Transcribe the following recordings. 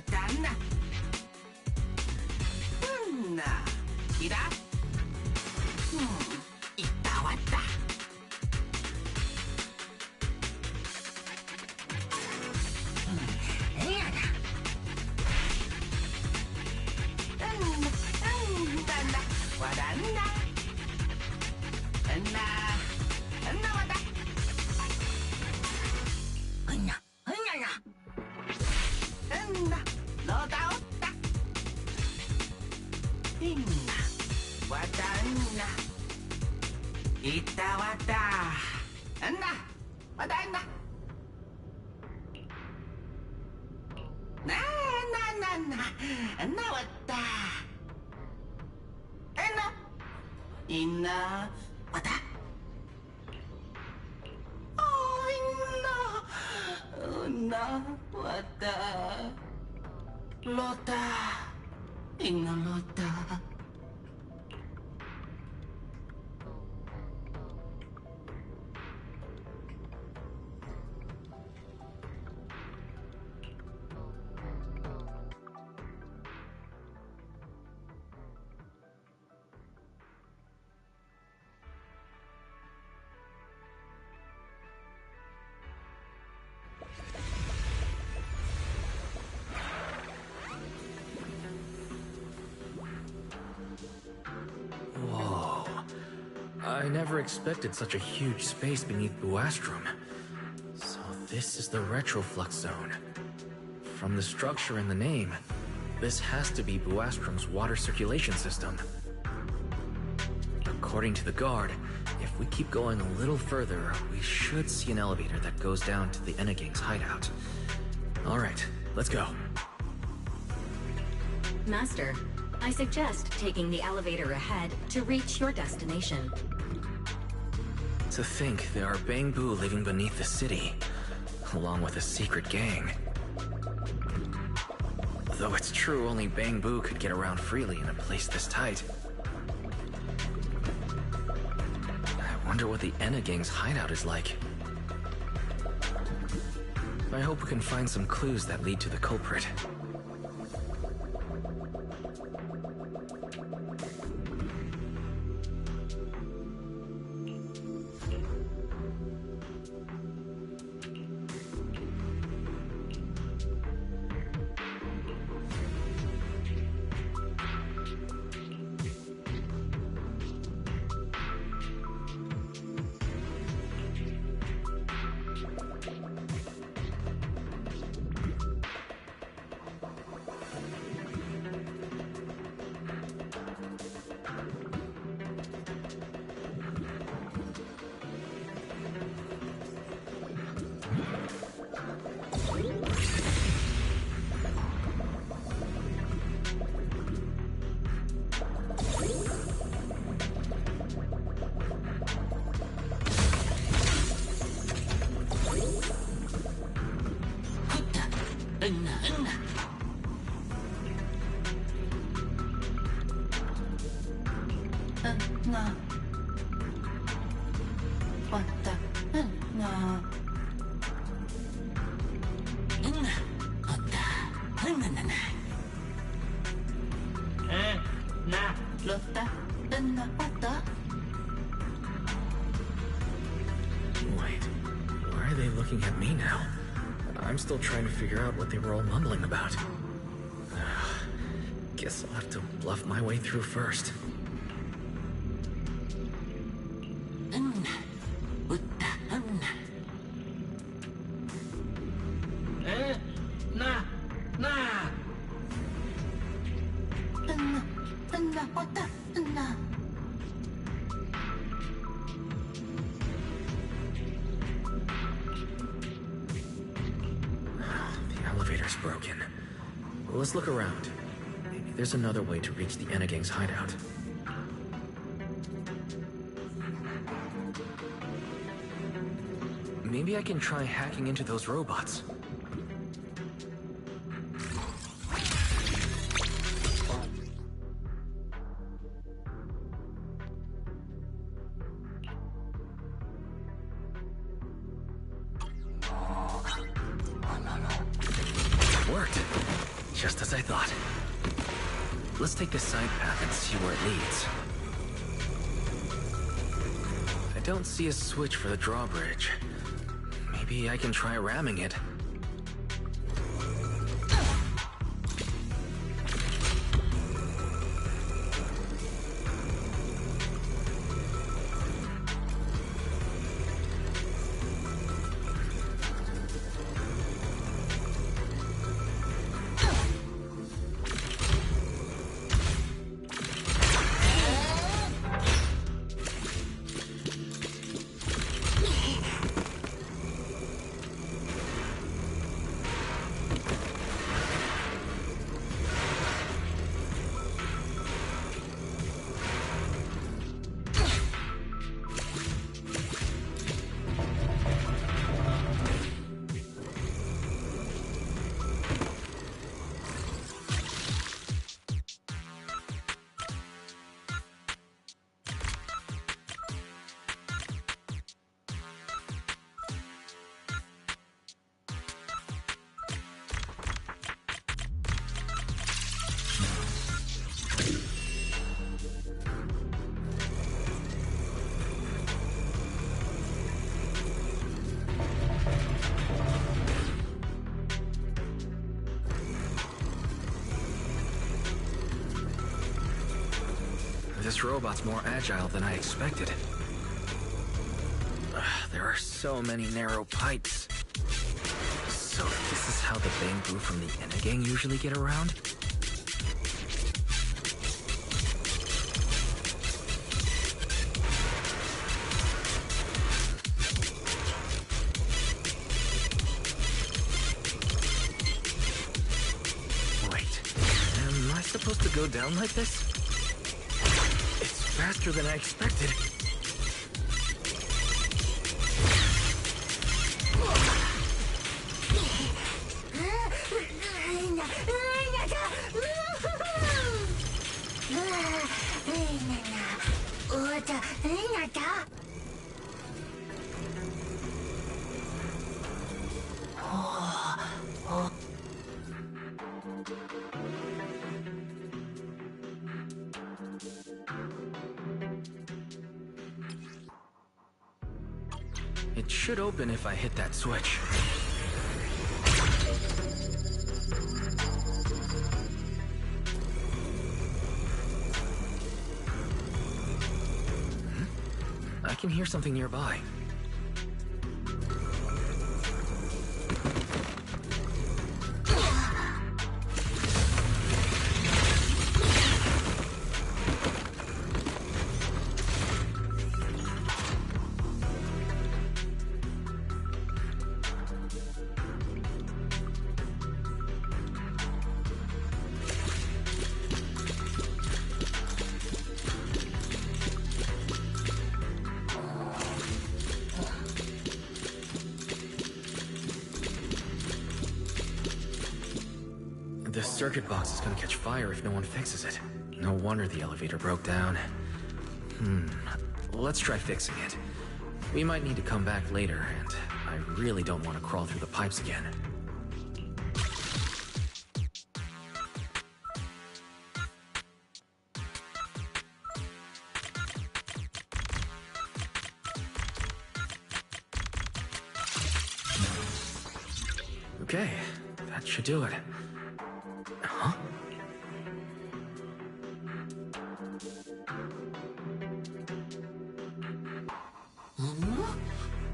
왔다. 나 기다. 이따 왔다. 난다 와단다. 나 와다. 나 너다 왔다. 있나 와단나. 이따 왔다. 나 와단다. 나 왔다. 나 있나 왔다. 나 왔다. 로다 있나 로다. Whoa. I never expected such a huge space beneath Buastrum. So this is the retroflux zone. From the structure and the name, this has to be Buastrum's water circulation system. According to the guard, if we keep going a little further, we should see an elevator that goes down to the Enegang's hideout. Alright, let's go. Master, I suggest taking the elevator ahead to reach your destination. To think there are Bangbu living beneath the city, along with a secret gang. Though it's true only Bangbu could get around freely in a place this tight. I wonder what the Enegang's hideout is like. I hope we can find some clues that lead to the culprit. 나 왔다. 나 왔다. 나 왔다. Wait, why are they looking at me now? I'm still trying to figure out what they were all mumbling about. Guess I'll have to bluff my way through first. The elevator's broken. Well, let's look around. Maybe there's another way to reach the Enegang's hideout. Maybe I can try hacking into those robots. Worked. Just as I thought. Let's take this side path and see where it leads. I don't see a switch for the drawbridge. Maybe I can try ramming it. This robot's more agile than I expected. There are so many narrow pipes. So this is how the bamboo from the Enegang usually get around? Wait, am I supposed to go down like this? Faster than I expected. It should open if I hit that switch. I can hear something nearby. This circuit box is gonna catch fire if no one fixes it. No wonder the elevator broke down. Let's try fixing it. We might need to come back later, and I really don't want to crawl through the pipes again. Okay, that should do it. Huh?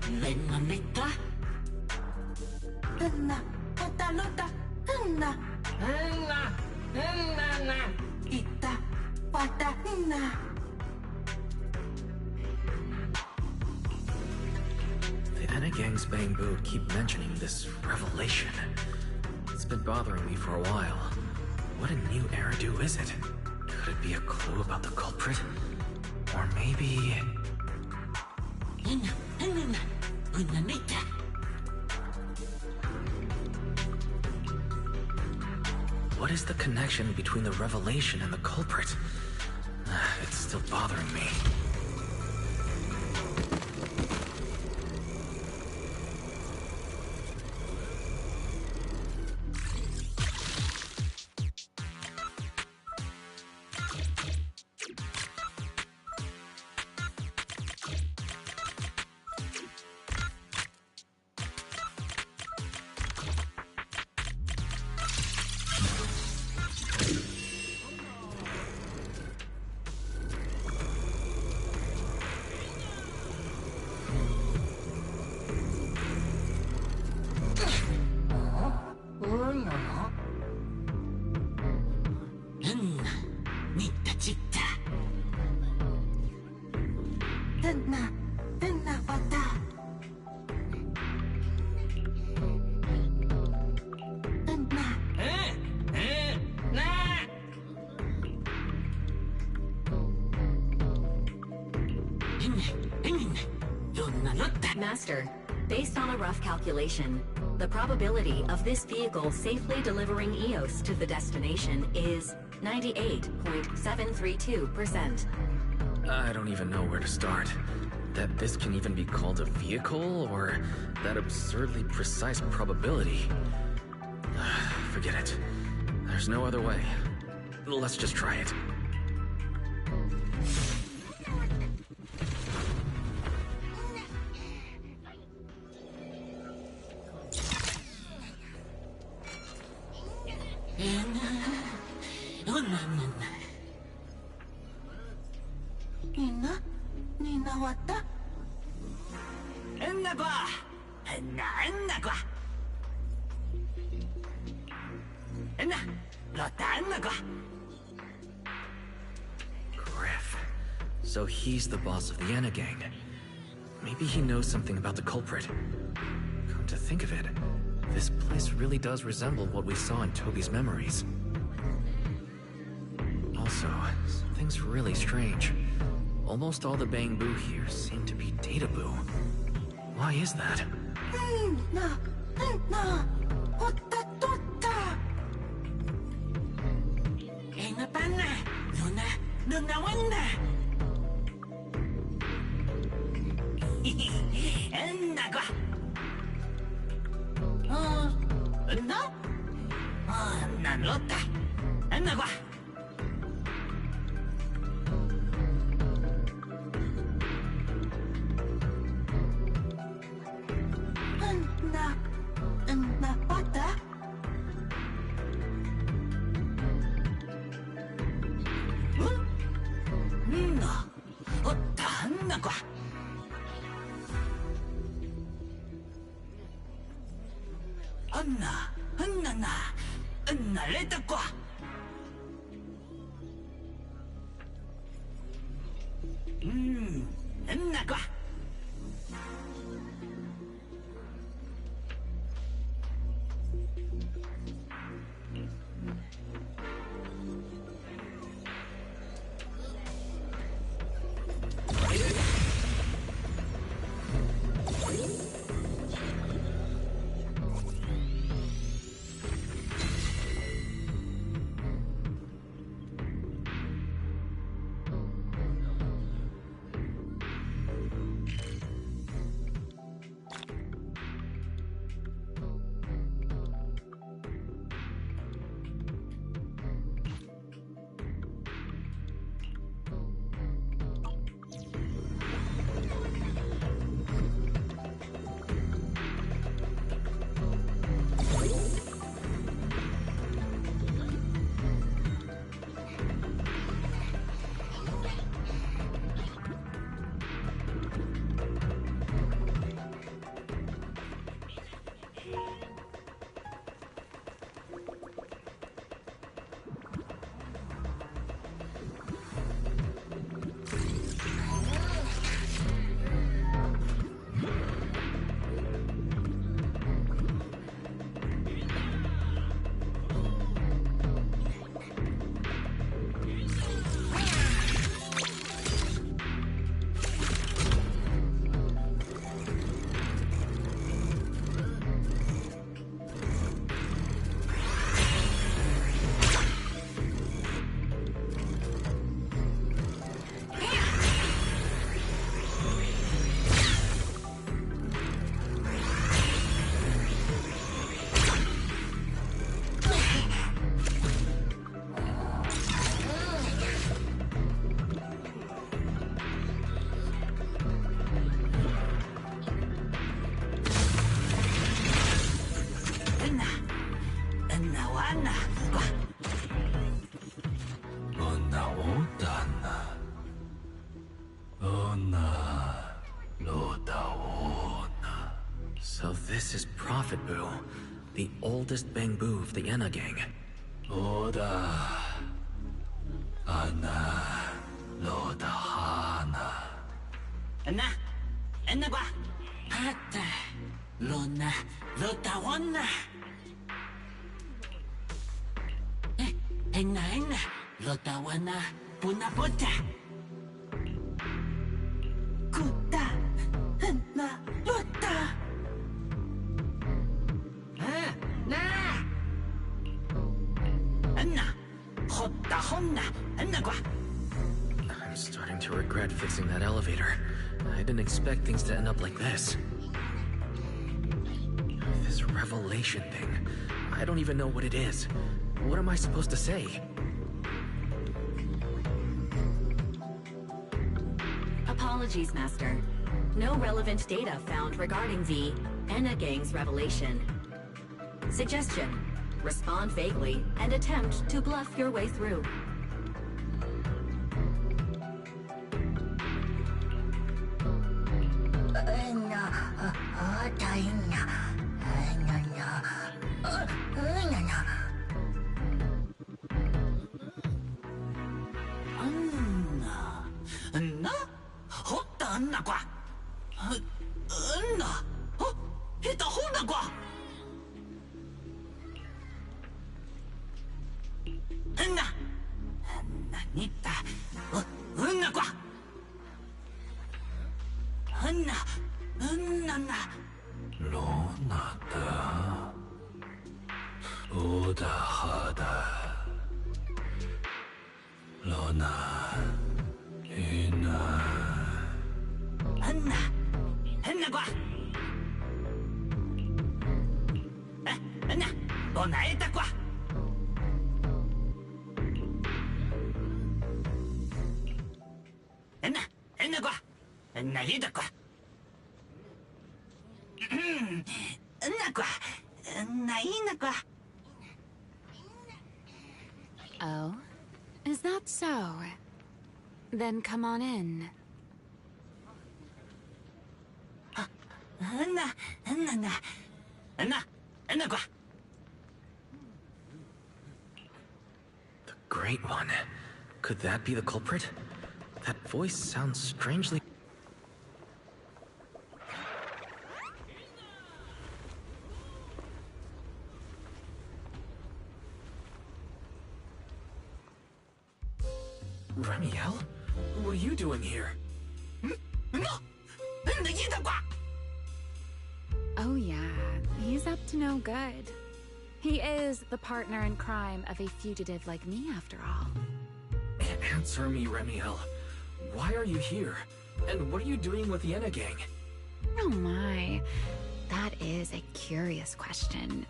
Lenmanita. Henna, patalota, henna. Henna. Ita, pata, henna. The Enegang's bamboo keep mentioning this revelation. It's been bothering me for a while. What a new Eridu is it? Could it be a clue about the culprit? Or maybe... Henna, Lenmanita. What is the connection between the revelation and the culprit? It's still bothering me. Master, based on a rough calculation, the probability of this vehicle safely delivering EOS to the destination is 98.732%. I don't even know where to start. That this can even be called a vehicle, or that absurdly precise probability. Forget it. There's no other way. Let's just try it. Griff. So he's the boss of the Enna gang. Maybe he knows something about the culprit. Come to think of it, this place really does resemble what we saw in Toby's memories. Also, something's really strange. Almost all the Bangbu here seem to be Databoo. Why is that? So this is Prophet Boo, the oldest Bangbu of the Enna gang. Oda, Anna, Loda, Hana. Enna ba? Hata, Lona, Lotawana. Enna, Lotawana, Punapota. Kuta, Enna, I'm starting to regret fixing that elevator. I didn't expect things to end up like this. This revelation thing. I don't even know what it is. What am I supposed to say? Apologies, Master. No relevant data found regarding the Enna Gang's revelation. Suggestion: respond vaguely and attempt to bluff your way through. Oh? Is that so? Then come on in. The Great One. Could that be the culprit? That voice sounds strangely... Remiel? What are you doing here? Oh yeah, he's up to no good. He is the partner in crime of a fugitive like me, after all. Answer me, Remiel. Why are you here? And what are you doing with the Enna Gang? Oh my, that is a curious question.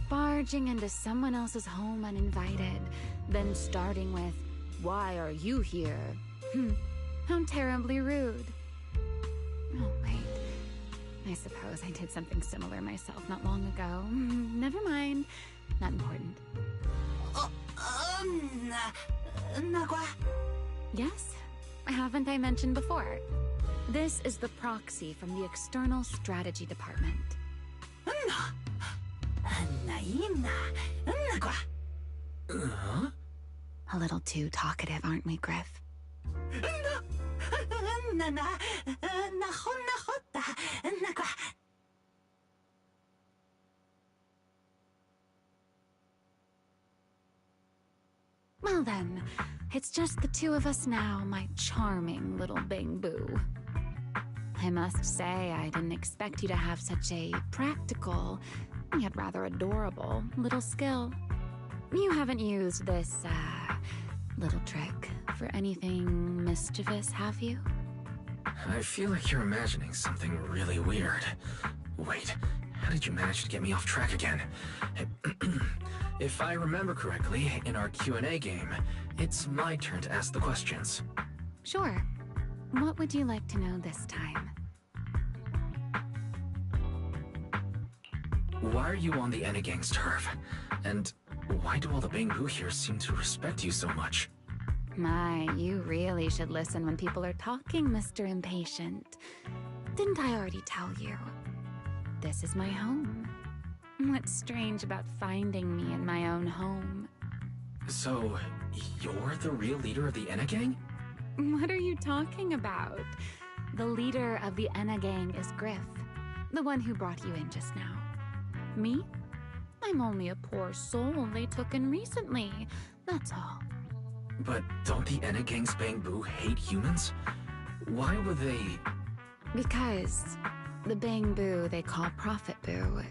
Barging into someone else's home uninvited, then starting with, "Why are you here?" How terribly rude. Oh wait, I suppose I did something similar myself not long ago. Never mind, not important. Yes, haven't I mentioned before? This is the proxy from the External Strategy Department. A little too talkative, aren't we, Griff? Well then, it's just the two of us now, my charming little Bang Boo. I must say, I didn't expect you to have such a practical, yet rather adorable, little skill. You haven't used this, little trick for anything mischievous, have you? I feel like you're imagining something really weird. Wait, how did you manage to get me off track again? If I remember correctly, in our Q&A game, it's my turn to ask the questions. Sure. What would you like to know this time? Why are you on the Enna Gang's turf? And why do all the Bangboo here seem to respect you so much? My, you really should listen when people are talking, Mr. Impatient. Didn't I already tell you? This is my home. What's strange about finding me in my own home? So, you're the real leader of the Enna Gang? What are you talking about? The leader of the Enna Gang is Griff, the one who brought you in just now. Me? I'm only a poor soul they took in recently, that's all. But don't the Enna Gang's Bangboo hate humans? Why would they... Because the Bangboo they call Prophet Boo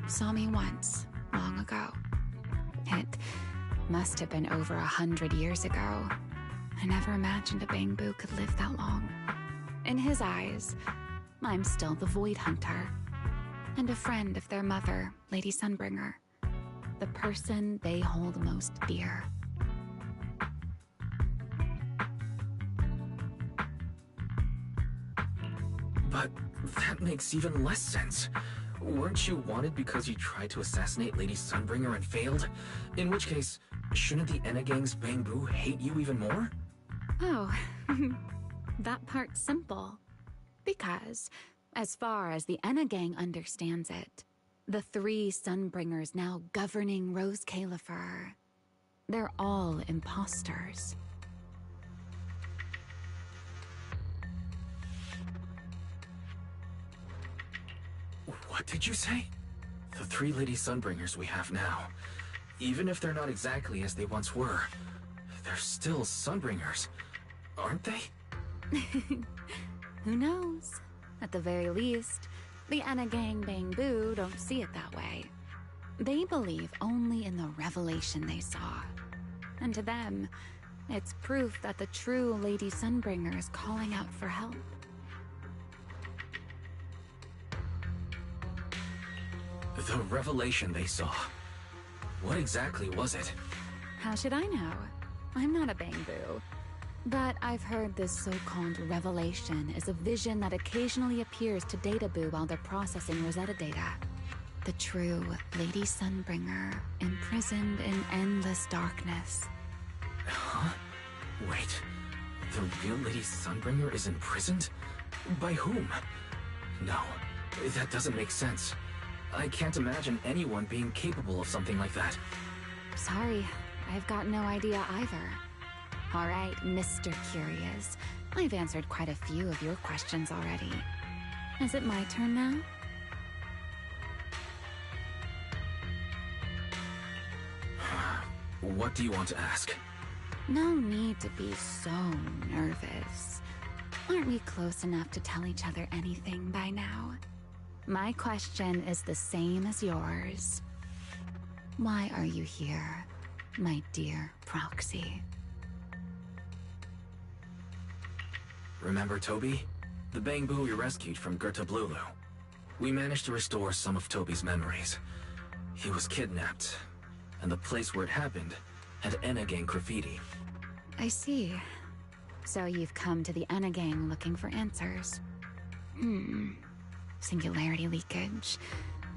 saw me once, long ago. It Must have been over 100 years ago. I never imagined a Bangbu could live that long. In his eyes, I'm still the Void Hunter, and a friend of their mother, Lady Sunbringer, the person they hold most dear. But that makes even less sense. Weren't you wanted because you tried to assassinate Lady Sunbringer and failed? In which case, shouldn't the Enna Gang's Bangbu hate you even more? Oh, that part's simple. Because, as far as the Enna Gang understands it, the 3 Sunbringers now governing Rose Califer, they're all imposters. What did you say? The 3 Lady Sunbringers we have now, even if they're not exactly as they once were, they're still Sunbringers, aren't they? Who knows? At the very least, the Enna Gang Bangbu don't see it that way. They believe only in the revelation they saw. And to them, it's proof that the true Lady Sunbringer is calling out for help. The revelation they saw. What exactly was it? How should I know? I'm not a Bangbu. But I've heard this so-called revelation is a vision that occasionally appears to Databoo while they're processing Rosetta data. The true Lady Sunbringer, imprisoned in endless darkness. Huh? Wait, the real Lady Sunbringer is imprisoned? By whom? No, that doesn't make sense. I can't imagine anyone being capable of something like that. Sorry, I've got no idea either. All right, Mr. Curious. I've answered quite a few of your questions already. Is it my turn now? What do you want to ask? No need to be so nervous. Aren't we close enough to tell each other anything by now? My question is the same as yours. Why are you here, my dear Proxy? Remember Toby? The Bangbu we rescued from Gertablulu. We managed to restore some of Toby's memories. He was kidnapped, and the place where it happened had Enna Gang graffiti. I see. So you've come to the Enna Gang looking for answers. Singularity leakage,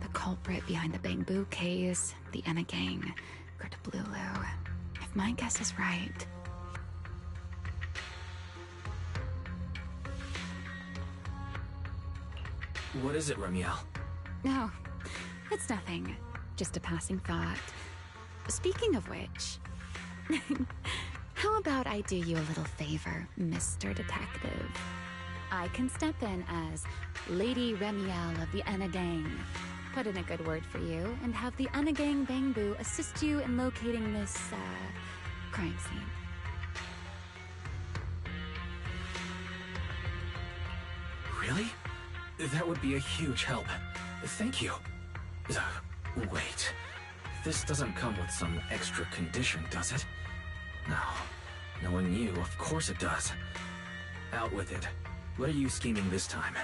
the culprit behind the Bangbu case, the Enna Gang, Gertablulu. If my guess is right... What is it, Remiel? No, it's nothing. Just a passing thought. Speaking of which, how about I do you a little favor, Mr. Detective? I can step in as Lady Remiel of the Enna Gang, put in a good word for you, and have the Enna Gang Bangbu assist you in locating this, crime scene. Really? That would be a huge help. Thank you. Wait. This doesn't come with some extra condition, does it? No. Knowing you, of course it does. Out with it. What are you scheming this time?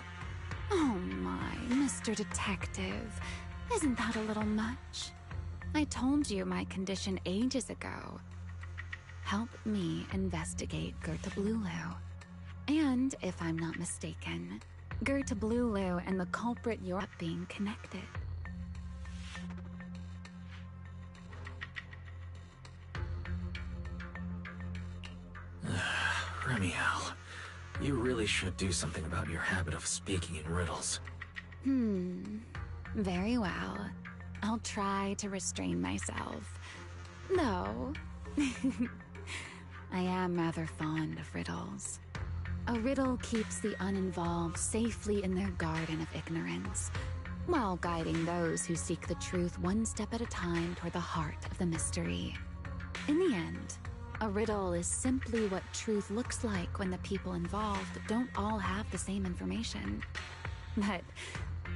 Oh my, Mr. Detective. Isn't that a little much? I told you my condition ages ago. Help me investigate Gertablulu. And, if I'm not mistaken, Gertablulu and the culprit you're being connected. Remiel, you really should do something about your habit of speaking in riddles. Very well. I'll try to restrain myself. Though, I am rather fond of riddles. A riddle keeps the uninvolved safely in their garden of ignorance, while guiding those who seek the truth one step at a time toward the heart of the mystery. In the end, a riddle is simply what truth looks like when the people involved don't all have the same information. But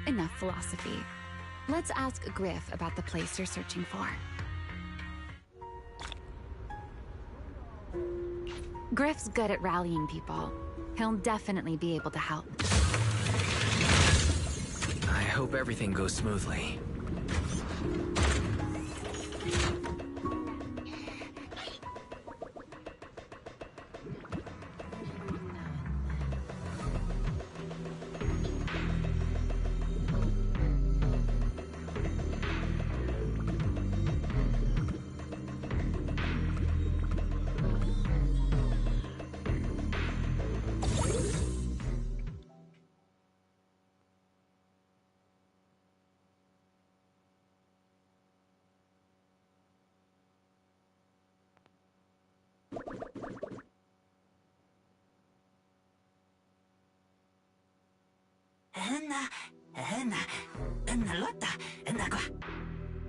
enough philosophy. Let's ask Griff about the place you're searching for. Griff's good at rallying people. He'll definitely be able to help. I hope everything goes smoothly.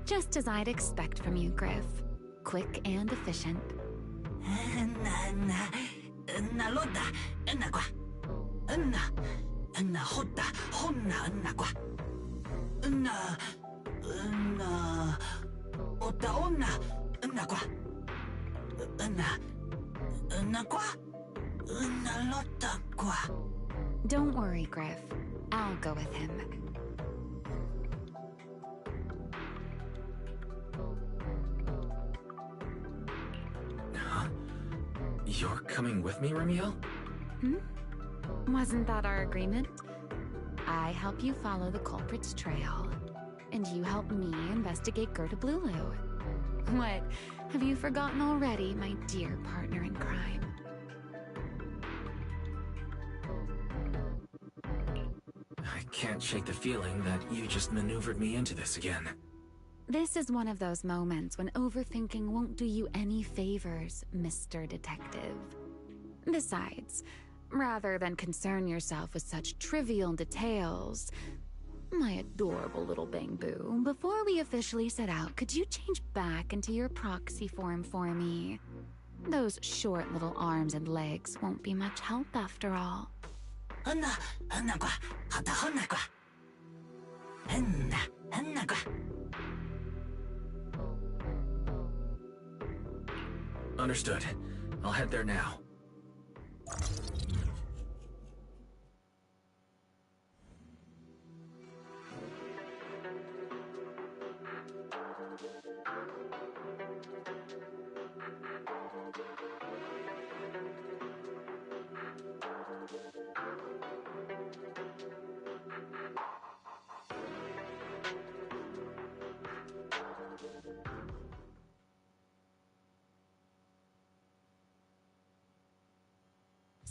Just as I'd expect from you, Griff. Quick and efficient. Don't worry, Griff. I'll go with him. Huh? You're coming with me, Remiel? Wasn't that our agreement? I help you follow the culprit's trail, and you help me investigate Gerta Blulu. What? Have you forgotten already, my dear partner in crime? I can't shake the feeling that you just maneuvered me into this again. This is one of those moments when overthinking won't do you any favors, Mr. Detective. Besides, rather than concern yourself with such trivial details, my adorable little Bangbu, before we officially set out, could you change back into your proxy form for me? Those short little arms and legs won't be much help after all. Understood. I'll head there now.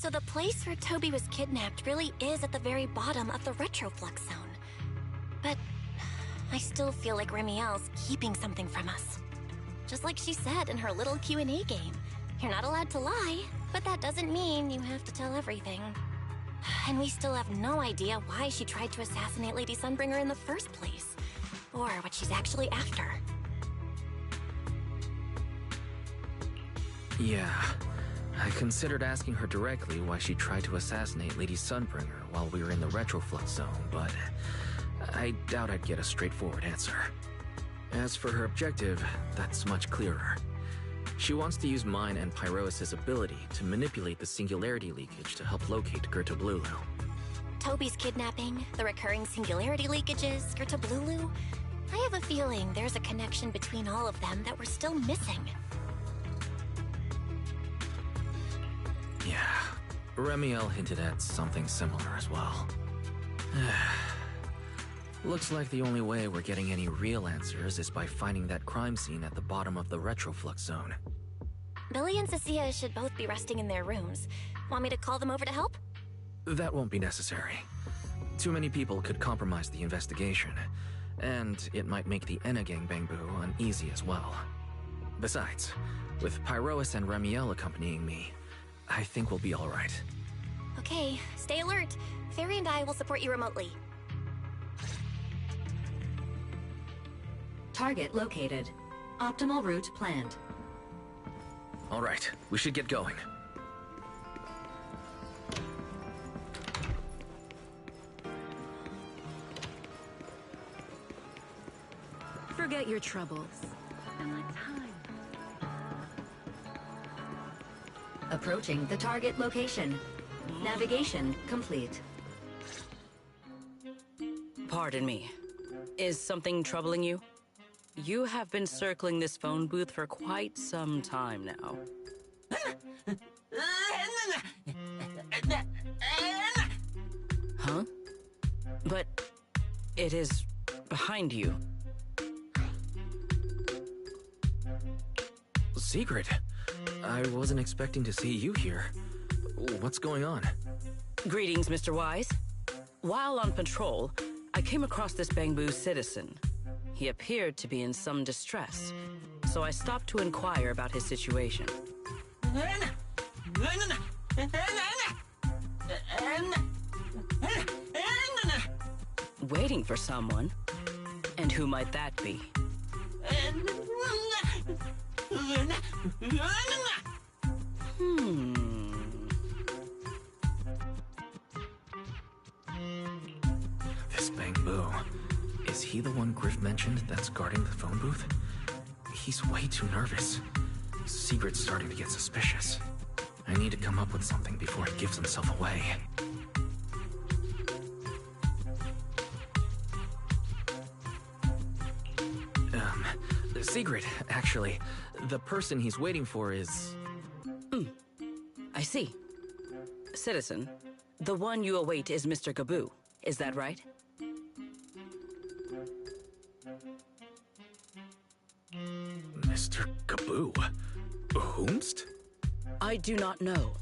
So the place where Toby was kidnapped really is at the very bottom of the Retroflux zone. But I still feel like Remiel's keeping something from us. Just like she said in her little Q&A game. You're not allowed to lie, but that doesn't mean you have to tell everything. And we still have no idea why she tried to assassinate Lady Sunbringer in the first place. Or what she's actually after. Yeah. I considered asking her directly why she tried to assassinate Lady Sunbringer while we were in the Retroflux zone, but I doubt I'd get a straightforward answer. As for her objective, that's much clearer. She wants to use mine and Pyrois' ability to manipulate the singularity leakage to help locate Gerta Blulu. Toby's kidnapping, the recurring singularity leakages, Gerta Blulu. I have a feeling there's a connection between all of them that we're still missing. Yeah, Remiel hinted at something similar as well. Looks like the only way we're getting any real answers is by finding that crime scene at the bottom of the Retroflux zone. Billy and Cecilia should both be resting in their rooms. Want me to call them over to help? That won't be necessary. Too many people could compromise the investigation, and it might make the Enna gang Bangbu uneasy as well. Besides, with Pyrois and Remiel accompanying me, I think we'll be all right. Okay, stay alert. Fairy and I will support you remotely. Target located. Optimal route planned. All right, we should get going. Forget your troubles. And let's hide. Approaching the target location. Navigation complete. Pardon me. Is something troubling you? You have been circling this phone booth for quite some time now. Huh? But it is behind you. Secret. I wasn't expecting to see you here. What's going on? Greetings, Mr. Wise. While on patrol, I came across this Bangbu citizen. He appeared to be in some distress, so I stopped to inquire about his situation. Waiting for someone? And who might that be? This Bangbu. Is he the one Griff mentioned that's guarding the phone booth? He's way too nervous. Secret's starting to get suspicious. I need to come up with something before he gives himself away. Secret, actually. The person he's waiting for is... I see. Citizen, the one you await is Mr. Gaboo. Is that right? Mr. Gaboo? Whomst? I do not know.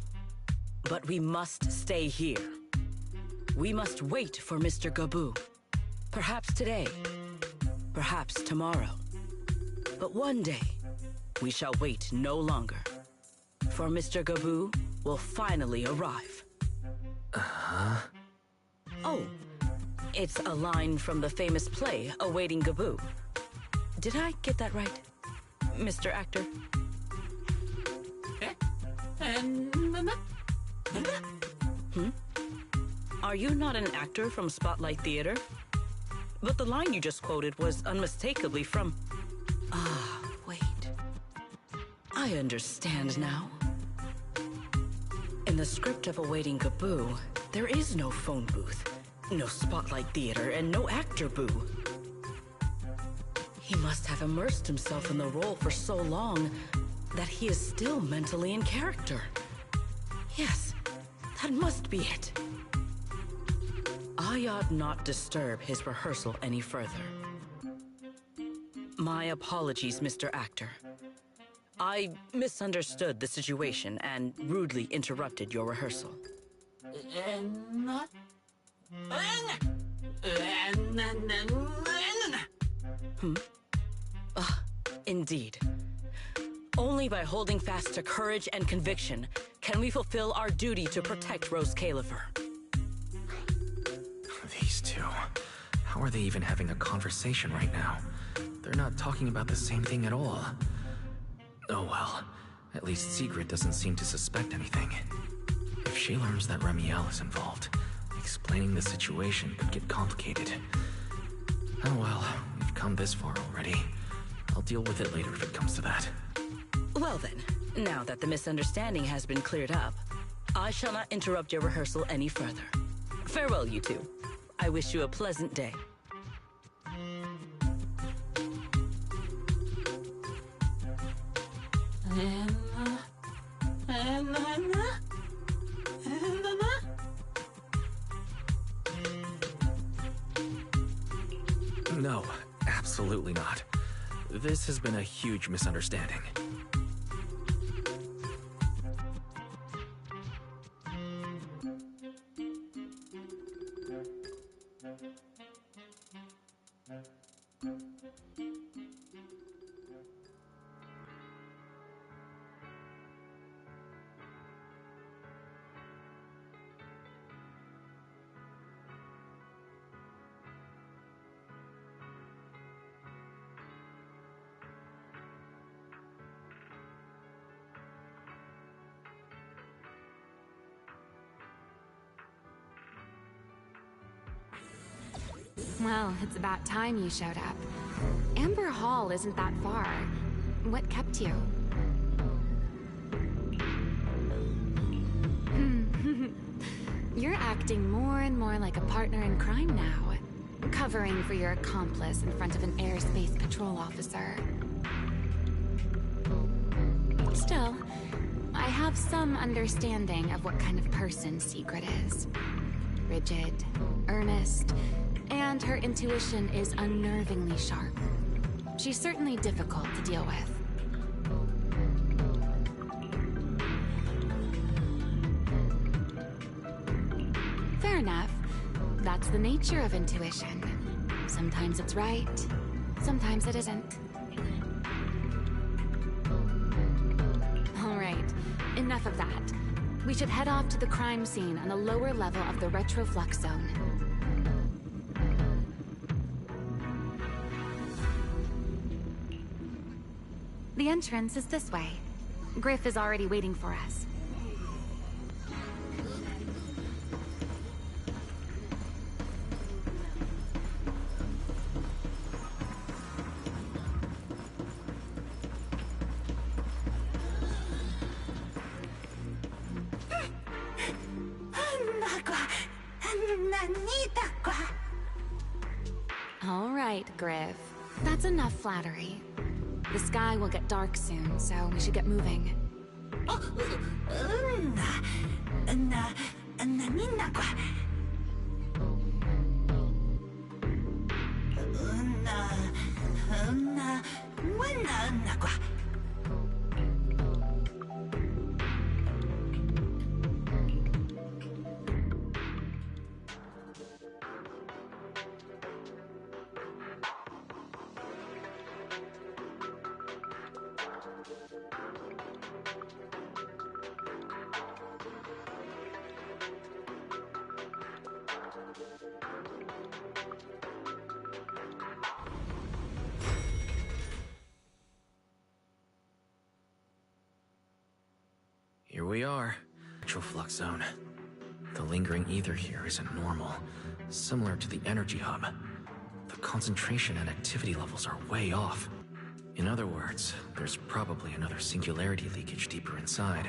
But we must stay here. We must wait for Mr. Gaboo. Perhaps today. Perhaps tomorrow. But one day, we shall wait no longer. For Mr. Gaboo will finally arrive. Oh, it's a line from the famous play, Awaiting Gaboo. Did I get that right, Mr. Actor? Are you not an actor from Spotlight Theater? But the line you just quoted was unmistakably from... Ah, wait. I understand now. In the script of Awaiting Gaboo, there is no phone booth, no Spotlight Theater, and no actor boo. He must have immersed himself in the role for so long that he is still mentally in character. Yes, that must be it. I ought not disturb his rehearsal any further. My apologies, Mr. Actor. I misunderstood the situation and rudely interrupted your rehearsal. Indeed. Only by holding fast to courage and conviction can we fulfill our duty to protect Rose Califer. These two. How are they even having a conversation right now? They're not talking about the same thing at all. Oh well. At least Secret doesn't seem to suspect anything. If she learns that Remiel is involved, explaining the situation could get complicated. Oh well, we've come this far already. I'll deal with it later if it comes to that. Well then, now that the misunderstanding has been cleared up, I shall not interrupt your rehearsal any further. Farewell, you two. I wish you a pleasant day. No, absolutely not. This has been a huge misunderstanding. Well, it's about time you showed up. Amber Hall isn't that far. What kept you? acting more and more like a partner in crime now. Covering for your accomplice in front of an airspace patrol officer. Still, I have some understanding of what kind of person Secret is. Rigid, earnest, and her intuition is unnervingly sharp. She's certainly difficult to deal with. Fair enough. That's the nature of intuition. Sometimes it's right, sometimes it isn't. All right, enough of that. We should head off to the crime scene on the lower level of the retroflux zone. The entrance is this way. Griff is already waiting for us. All right, Griff. That's enough flattery. The sky will get dark soon, so we should get moving. Here we are. Retroflux zone. The lingering ether here isn't normal. Similar to the energy hub. The concentration and activity levels are way off. In other words, there's probably another singularity leakage deeper inside.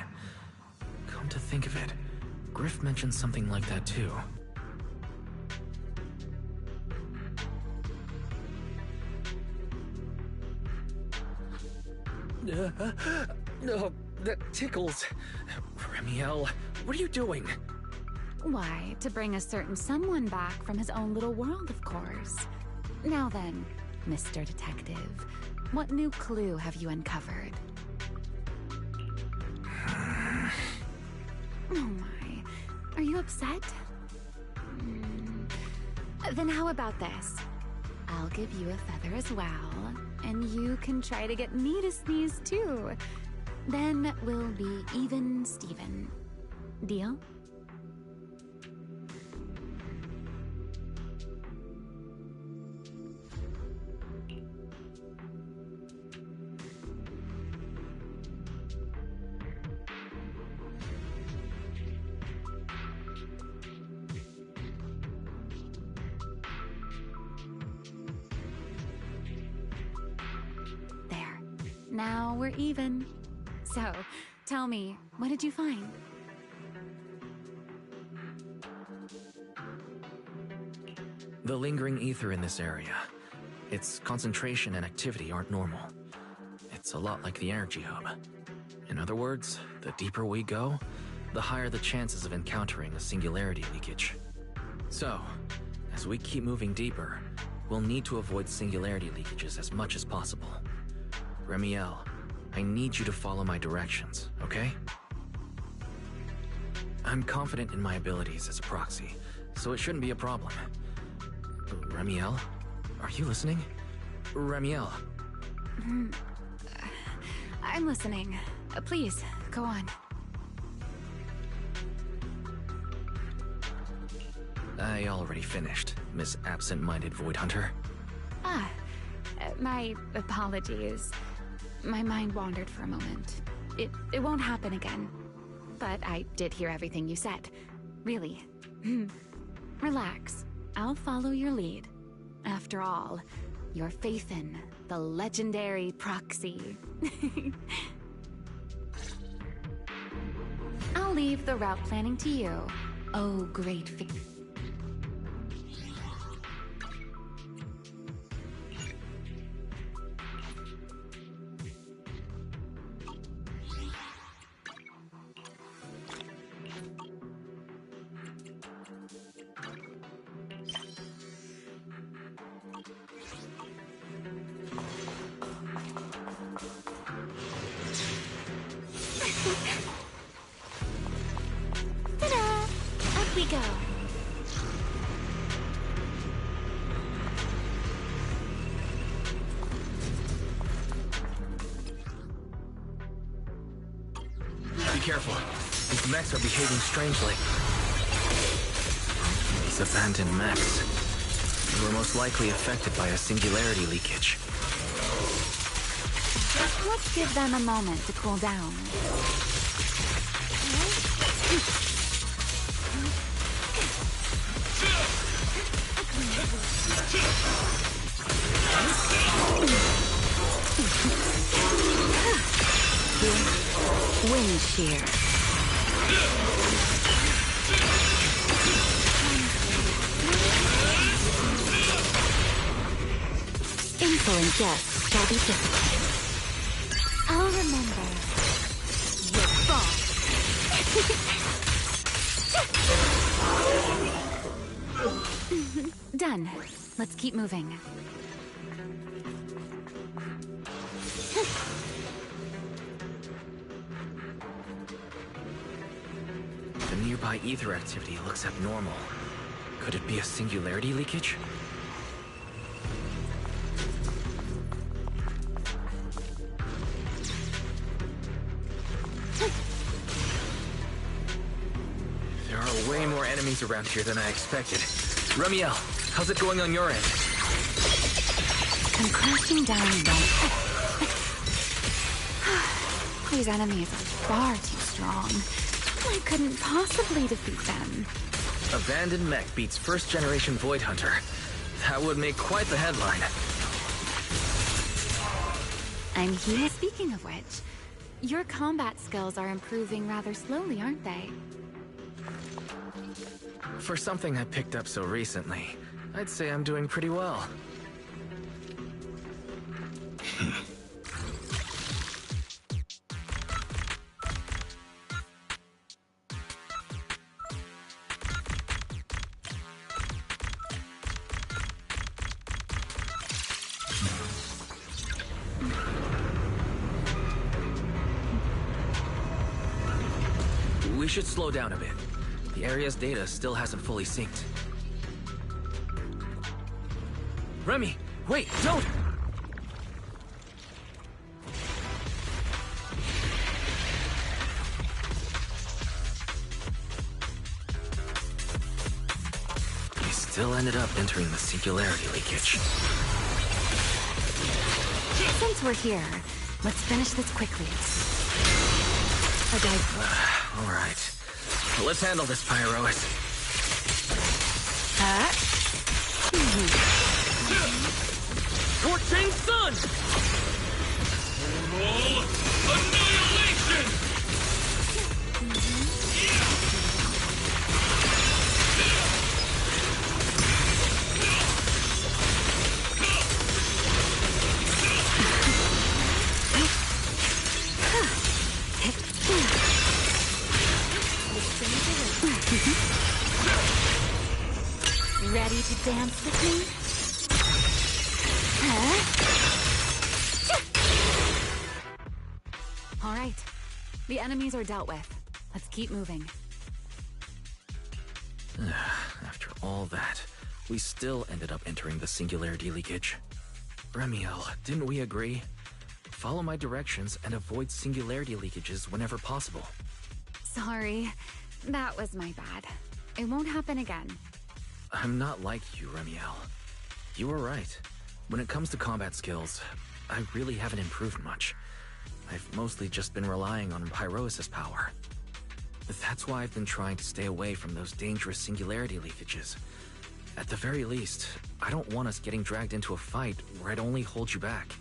Come to think of it, Griff mentioned something like that too. No, that tickles. Remiel, what are you doing? Why, to bring a certain someone back from his own little world, of course. Now then, Mr. Detective, what new clue have you uncovered? Oh my, are you upset? Then how about this? I'll give you a feather as well, and you can try to get me to sneeze too. Then we'll be even Steven. Deal? There. Now we're even. So, tell me, what did you find? The lingering ether in this area. Its concentration and activity aren't normal. It's a lot like the energy hub. In other words, the deeper we go, the higher the chances of encountering a singularity leakage. So, as we keep moving deeper, we'll need to avoid singularity leakages as much as possible. Remiel, I need you to follow my directions, okay? I'm confident in my abilities as a proxy, so it shouldn't be a problem. Remiel? Are you listening? Remiel? I'm listening. Please, go on. I already finished, Miss Absent-Minded Void Hunter. My apologies. My mind wandered for a moment. It won't happen again. But I did hear everything you said. Really. Relax. I'll follow your lead. After all, your faith in the legendary proxy. I'll leave the route planning to you. Oh, great Ta-da! Up we go. Be careful. These mechs are behaving strangely. These abandoned mechs. They were most likely affected by a singularity leakage. Let's give them a moment to cool down. Wind shear. Insolent guests shall be disciplined. I'll remember your fall. Done. Let's keep moving. The nearby ether activity looks abnormal. Could it be a singularity leakage? There are way more enemies around here than I expected. Remiel, how's it going on your end? I'm crashing down right. These enemies are far too strong. I couldn't possibly defeat them. Abandoned mech beats first-generation Void Hunter. That would make quite the headline. I'm here. Speaking of which, your combat skills are improving rather slowly, aren't they? For something I picked up so recently, I'd say I'm doing pretty well. We should slow down a bit. The area's data still hasn't fully synced. Remy, wait, don't! We still ended up entering the singularity leakage. Since we're here, let's finish this quickly. All right. Let's handle this, Pyrois. Scorching Sun! Total annihilation! Ready to dance with me? All right. The enemies are dealt with. Let's keep moving. After all that, we still ended up entering the singularity leakage. Remiel, didn't we agree? Follow my directions and avoid singularity leakages whenever possible. Sorry. That was my bad. It won't happen again. I'm not like you, Remiel. You were right. When it comes to combat skills, I really haven't improved much. I've mostly just been relying on Pyrois' power. That's why I've been trying to stay away from those dangerous singularity leakages. At the very least, I don't want us getting dragged into a fight where I'd only hold you back.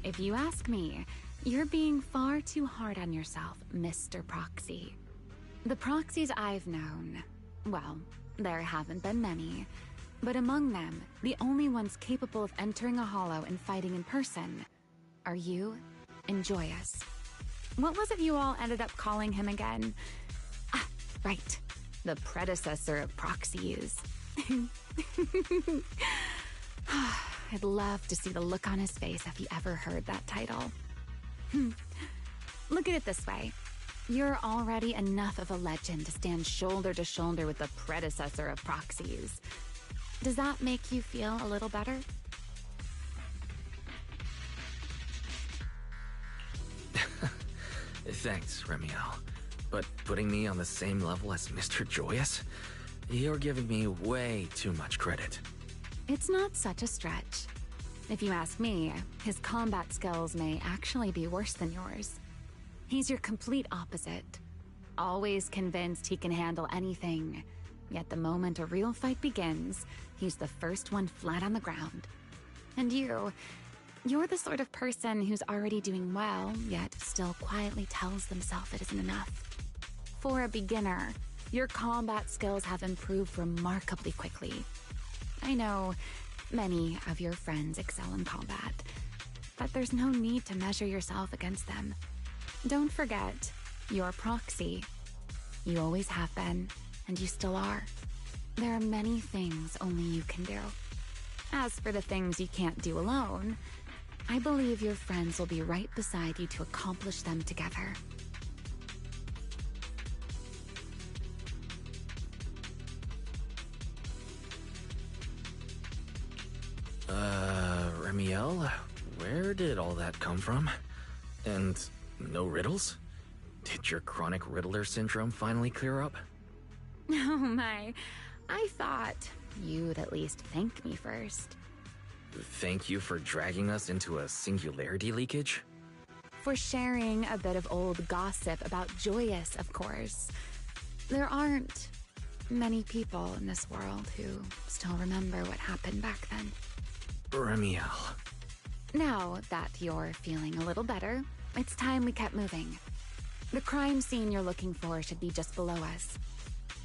If you ask me, you're being far too hard on yourself, Mr. Proxy. The proxies I've known, Well, there haven't been many. But among them, the only ones capable of entering a hollow and fighting in person are you and Joyous. What was it you all ended up calling him again? Ah, right. The predecessor of proxies. I'd love to see the look on his face if he ever heard that title. Look at it this way. You're already enough of a legend to stand shoulder to shoulder with the predecessor of proxies. Does that make you feel a little better? Thanks, Remiel. But putting me on the same level as Mr. Joyous? You're giving me way too much credit. It's not such a stretch. If you ask me, his combat skills may actually be worse than yours. He's your complete opposite. Always convinced he can handle anything. Yet the moment a real fight begins, he's the first one flat on the ground. And you're the sort of person who's already doing well, yet still quietly tells themselves it isn't enough. For a beginner, your combat skills have improved remarkably quickly. I know many of your friends excel in combat, but there's no need to measure yourself against them. Don't forget, you're proxy. You always have been, and you still are. There are many things only you can do. As for the things you can't do alone, I believe your friends will be right beside you to accomplish them together. Remiel, where did all that come from? And no riddles? Did your chronic Riddler syndrome finally clear up? Oh my, I thought you'd at least thank me first. Thank you for dragging us into a singularity leakage? For sharing a bit of old gossip about Joyous, of course. There aren't many people in this world who still remember what happened back then. Remiel. Now that you're feeling a little better, it's time we kept moving. The crime scene you're looking for should be just below us.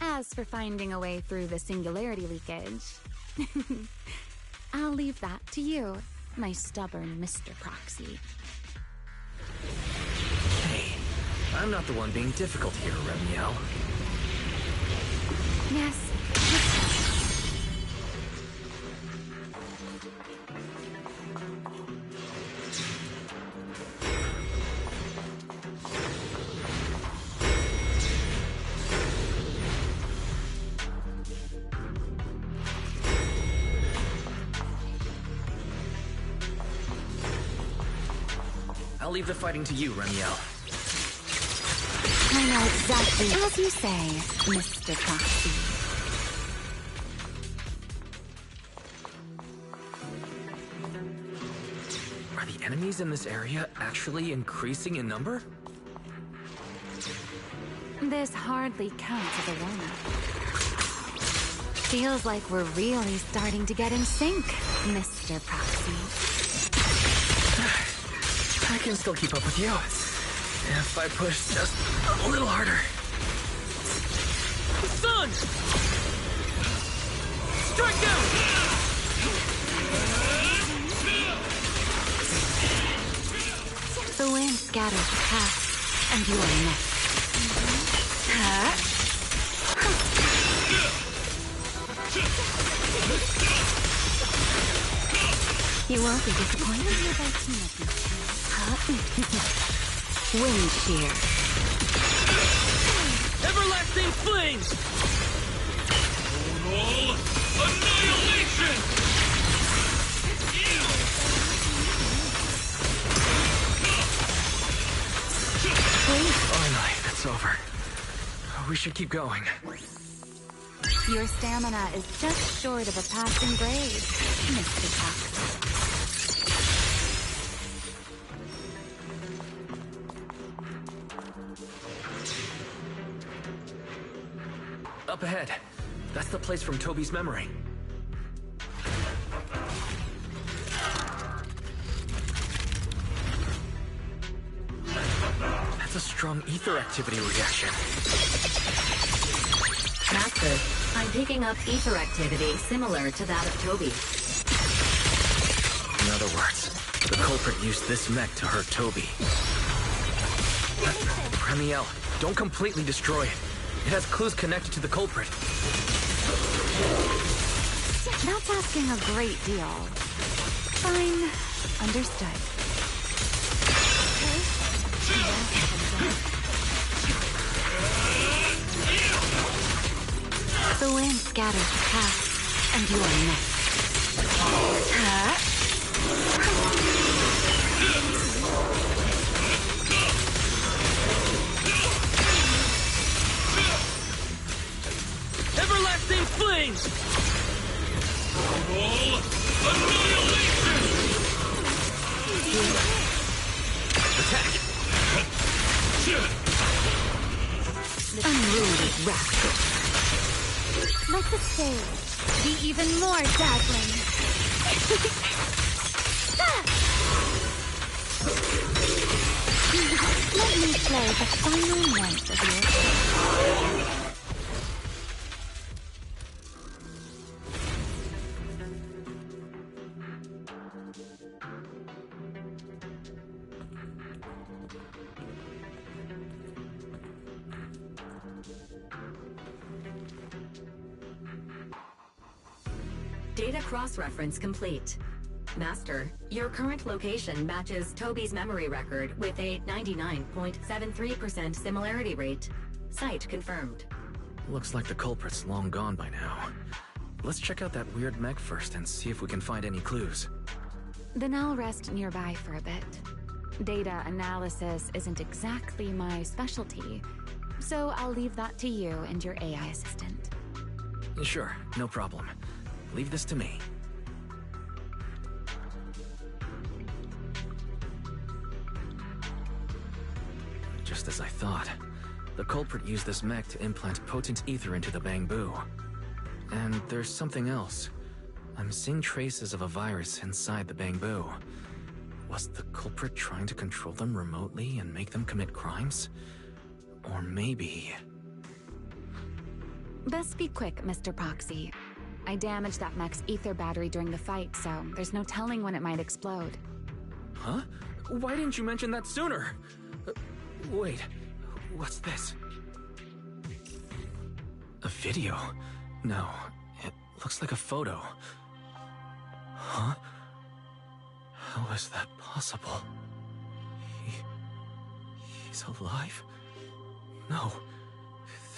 As for finding a way through the singularity leakage, I'll leave that to you, my stubborn Mr. Proxy. Hey, I'm not the one being difficult here, Remiel. Yes. I'll leave the fighting to you, Remiel. I know exactly as you say, Mr. Proxy. Are the enemies in this area actually increasing in number? This hardly counts as a warm-up. Feels like we're really starting to get in sync, Mr. Proxy. I can still keep up with you. If I push just a little harder. Sun! Strike down! The wind scatters the past, and you are next. You won't be disappointed. Wind shear. Everlasting flames! Total annihilation! Finally, it's over. We should keep going. Your stamina is just short of a passing grade, Mr. Proxy. Up ahead. That's the place from Toby's memory. That's a strong ether activity reaction. Master, I'm picking up ether activity similar to that of Toby. In other words, the culprit used this mech to hurt Toby. Remiel, don't completely destroy it. It has clues connected to the culprit. That's asking a great deal. Fine. Understood. The wind scatters the past, and you are next. Everlasting flames! Roll annihilation! Attack! Unruly rascal. Let the stage be even more dazzling. Let me play the final note of your tale. Data cross-reference complete. Master, your current location matches Toby's memory record with a 99.73% similarity rate. Site confirmed. Looks like the culprit's long gone by now. Let's check out that weird mech first and see if we can find any clues. Then I'll rest nearby for a bit. Data analysis isn't exactly my specialty, so I'll leave that to you and your AI assistant. Sure, no problem. Leave this to me. Just as I thought. The culprit used this mech to implant potent ether into the bamboo. And there's something else. I'm seeing traces of a virus inside the bamboo. Was the culprit trying to control them remotely and make them commit crimes? Or maybe... Best be quick, Mr. Proxy. I damaged that mech's ether battery during the fight, so there's no telling when it might explode. Huh? Why didn't you mention that sooner? Wait, what's this? A video? No, it looks like a photo. Huh? How is that possible? He's alive? No,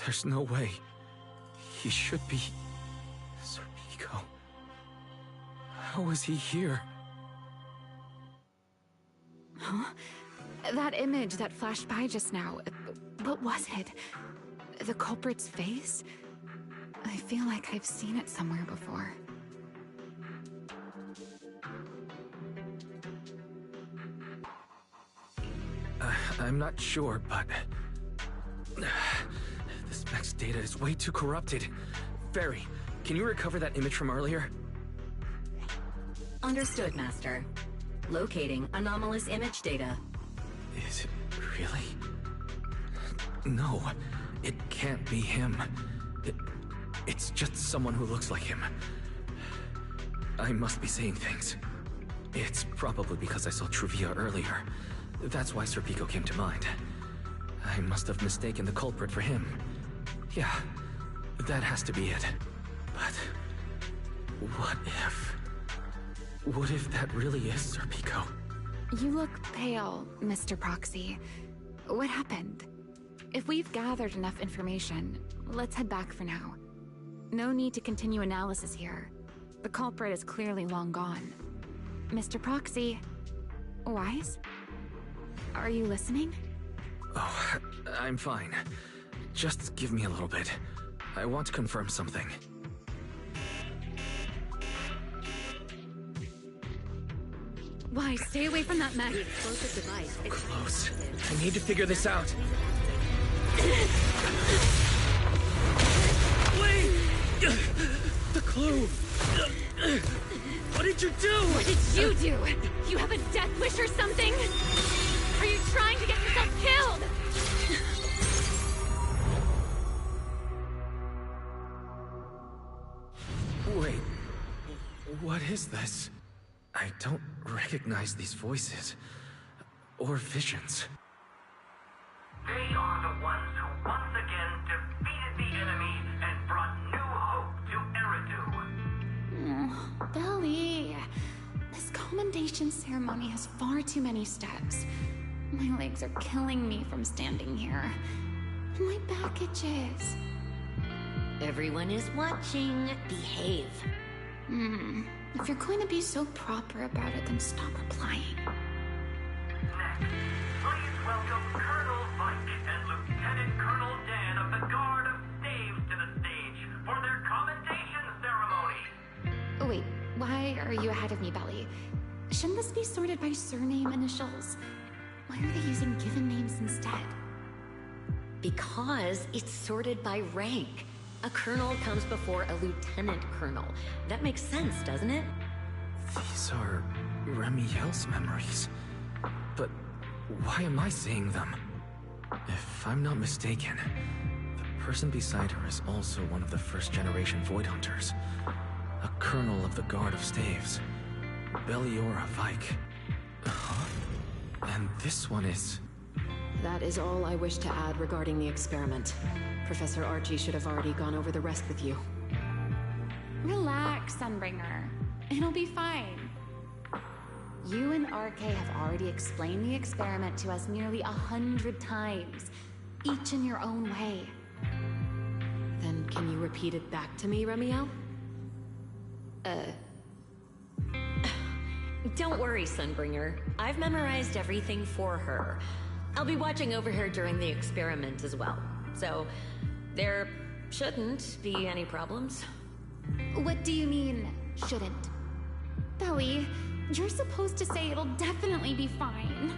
there's no way. He should be... Serpico. How is he here? Huh? That image that flashed by just now, what was it? The culprit's face? I feel like I've seen it somewhere before. I'm not sure, but... This mech's data is way too corrupted. Barry, can you recover that image from earlier? Understood, Master. Locating anomalous image data. Is it really? No, it can't be him. It's just someone who looks like him. I must be saying things. It's probably because I saw Truvia earlier. That's why Serpico came to mind. I must have mistaken the culprit for him. Yeah, that has to be it. But... what if... what if that really is Serpico? You look pale, Mr. Proxy. What happened? If we've gathered enough information, let's head back for now. No need to continue analysis here. The culprit is clearly long gone. Mr. Proxy... Wise? Are you listening? Oh, I'm fine. Just give me a little bit. I want to confirm something. Why, stay away from that mech. Explosive device. Close. I need to figure this out. Wait! The clue! What did you do? What did you do? You have a death wish or something? Are you trying to get yourself killed? What is this? I don't recognize these voices. Or visions. They are the ones who once again defeated the enemy and brought new hope to Eridu. Belly, this commendation ceremony has far too many steps. My legs are killing me from standing here. And my back itches. Everyone is watching. Behave. If you're going to be so proper about it, then stop replying. Next, please welcome Colonel Vike and Lieutenant Colonel Dan of the Guard of Staves to the stage for their commendation ceremony. Oh wait, why are you ahead of me, Belly? Shouldn't this be sorted by surname initials? Why are they using given names instead? Because it's sorted by rank. A colonel comes before a lieutenant colonel. That makes sense, doesn't it? These are Remiel's memories. But why am I seeing them? If I'm not mistaken, the person beside her is also one of the first-generation Void Hunters. A colonel of the Guard of Staves. Belliora Vike. Huh? And this one is... That is all I wish to add regarding the experiment. Professor Archie should have already gone over the rest with you. Relax, Sunbringer. It'll be fine. You and RK have already explained the experiment to us nearly 100 times, each in your own way. Then can you repeat it back to me, Remiel? Don't worry, Sunbringer. I've memorized everything for her. I'll be watching over her during the experiment as well. So, there shouldn't be any problems. What do you mean, shouldn't? Belly, you're supposed to say it'll definitely be fine.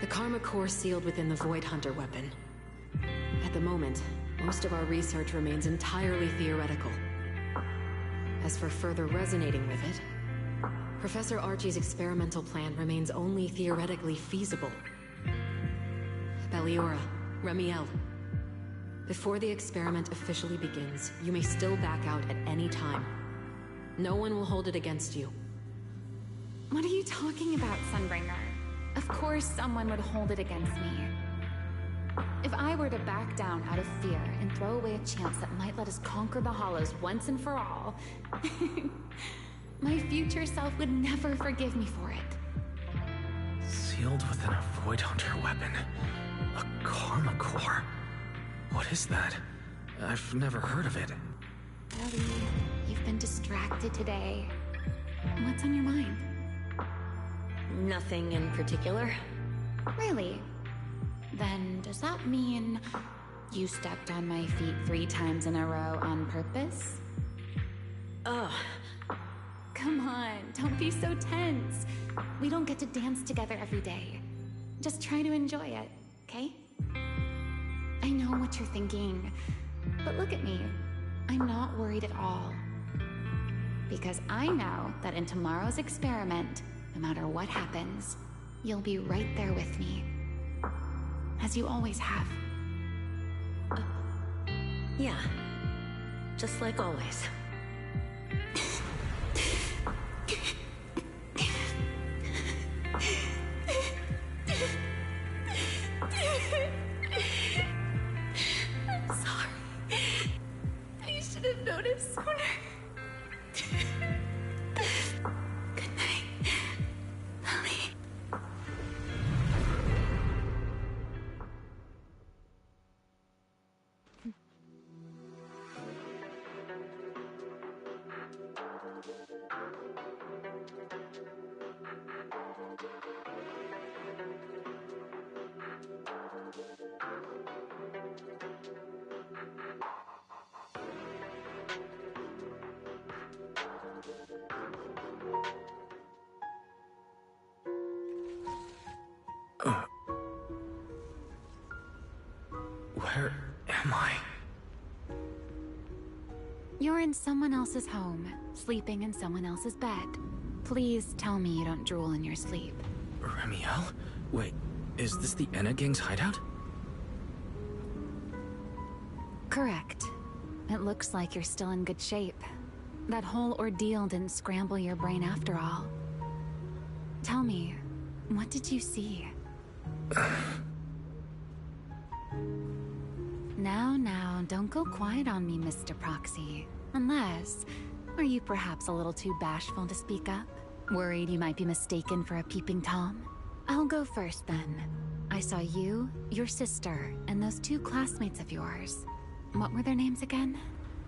The Karma Core sealed within the Void Hunter weapon. At the moment, most of our research remains entirely theoretical. As for further resonating with it, Professor Archie's experimental plan remains only theoretically feasible. Belliora, Remiel. Before the experiment officially begins, you may still back out at any time. No one will hold it against you. What are you talking about, Sunbringer? Of course someone would hold it against me. If I were to back down out of fear and throw away a chance that might let us conquer the Hollows once and for all, my future self would never forgive me for it. Sealed within a Void Hunter weapon. A Karma Core. What is that? I've never heard of it. Ellie, you've been distracted today. What's on your mind? Nothing in particular. Really? Then does that mean you stepped on my feet 3 times in a row on purpose? Ugh. Come on, don't be so tense. We don't get to dance together every day. Just try to enjoy it, okay? I know what you're thinking, but look at me. I'm not worried at all. Because I know that in tomorrow's experiment, no matter what happens, you'll be right there with me. As you always have. Yeah. Just like always. I'm sorry. I should have noticed sooner. Good night, Lily. Where am I? You're in someone else's home, sleeping in someone else's bed. Please tell me you don't drool in your sleep. Remiel? Wait, is this the Enna Gang's hideout? Correct. It looks like you're still in good shape. That whole ordeal didn't scramble your brain after all. Tell me, what did you see? Now, don't go quiet on me, Mr. Proxy. Unless, are you perhaps a little too bashful to speak up? Worried you might be mistaken for a peeping Tom? I'll go first then. I saw you, your sister, and those two classmates of yours. What were their names again?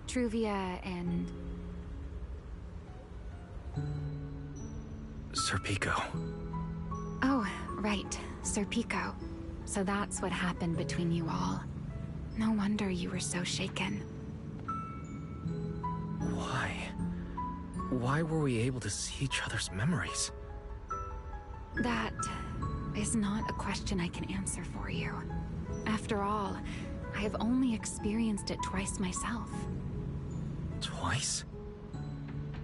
Truvia and... Serpico. Oh, right. Serpico. So that's what happened between you all. No wonder you were so shaken. Why? Why were we able to see each other's memories? That is not a question I can answer for you. After all, I have only experienced it twice myself. Twice?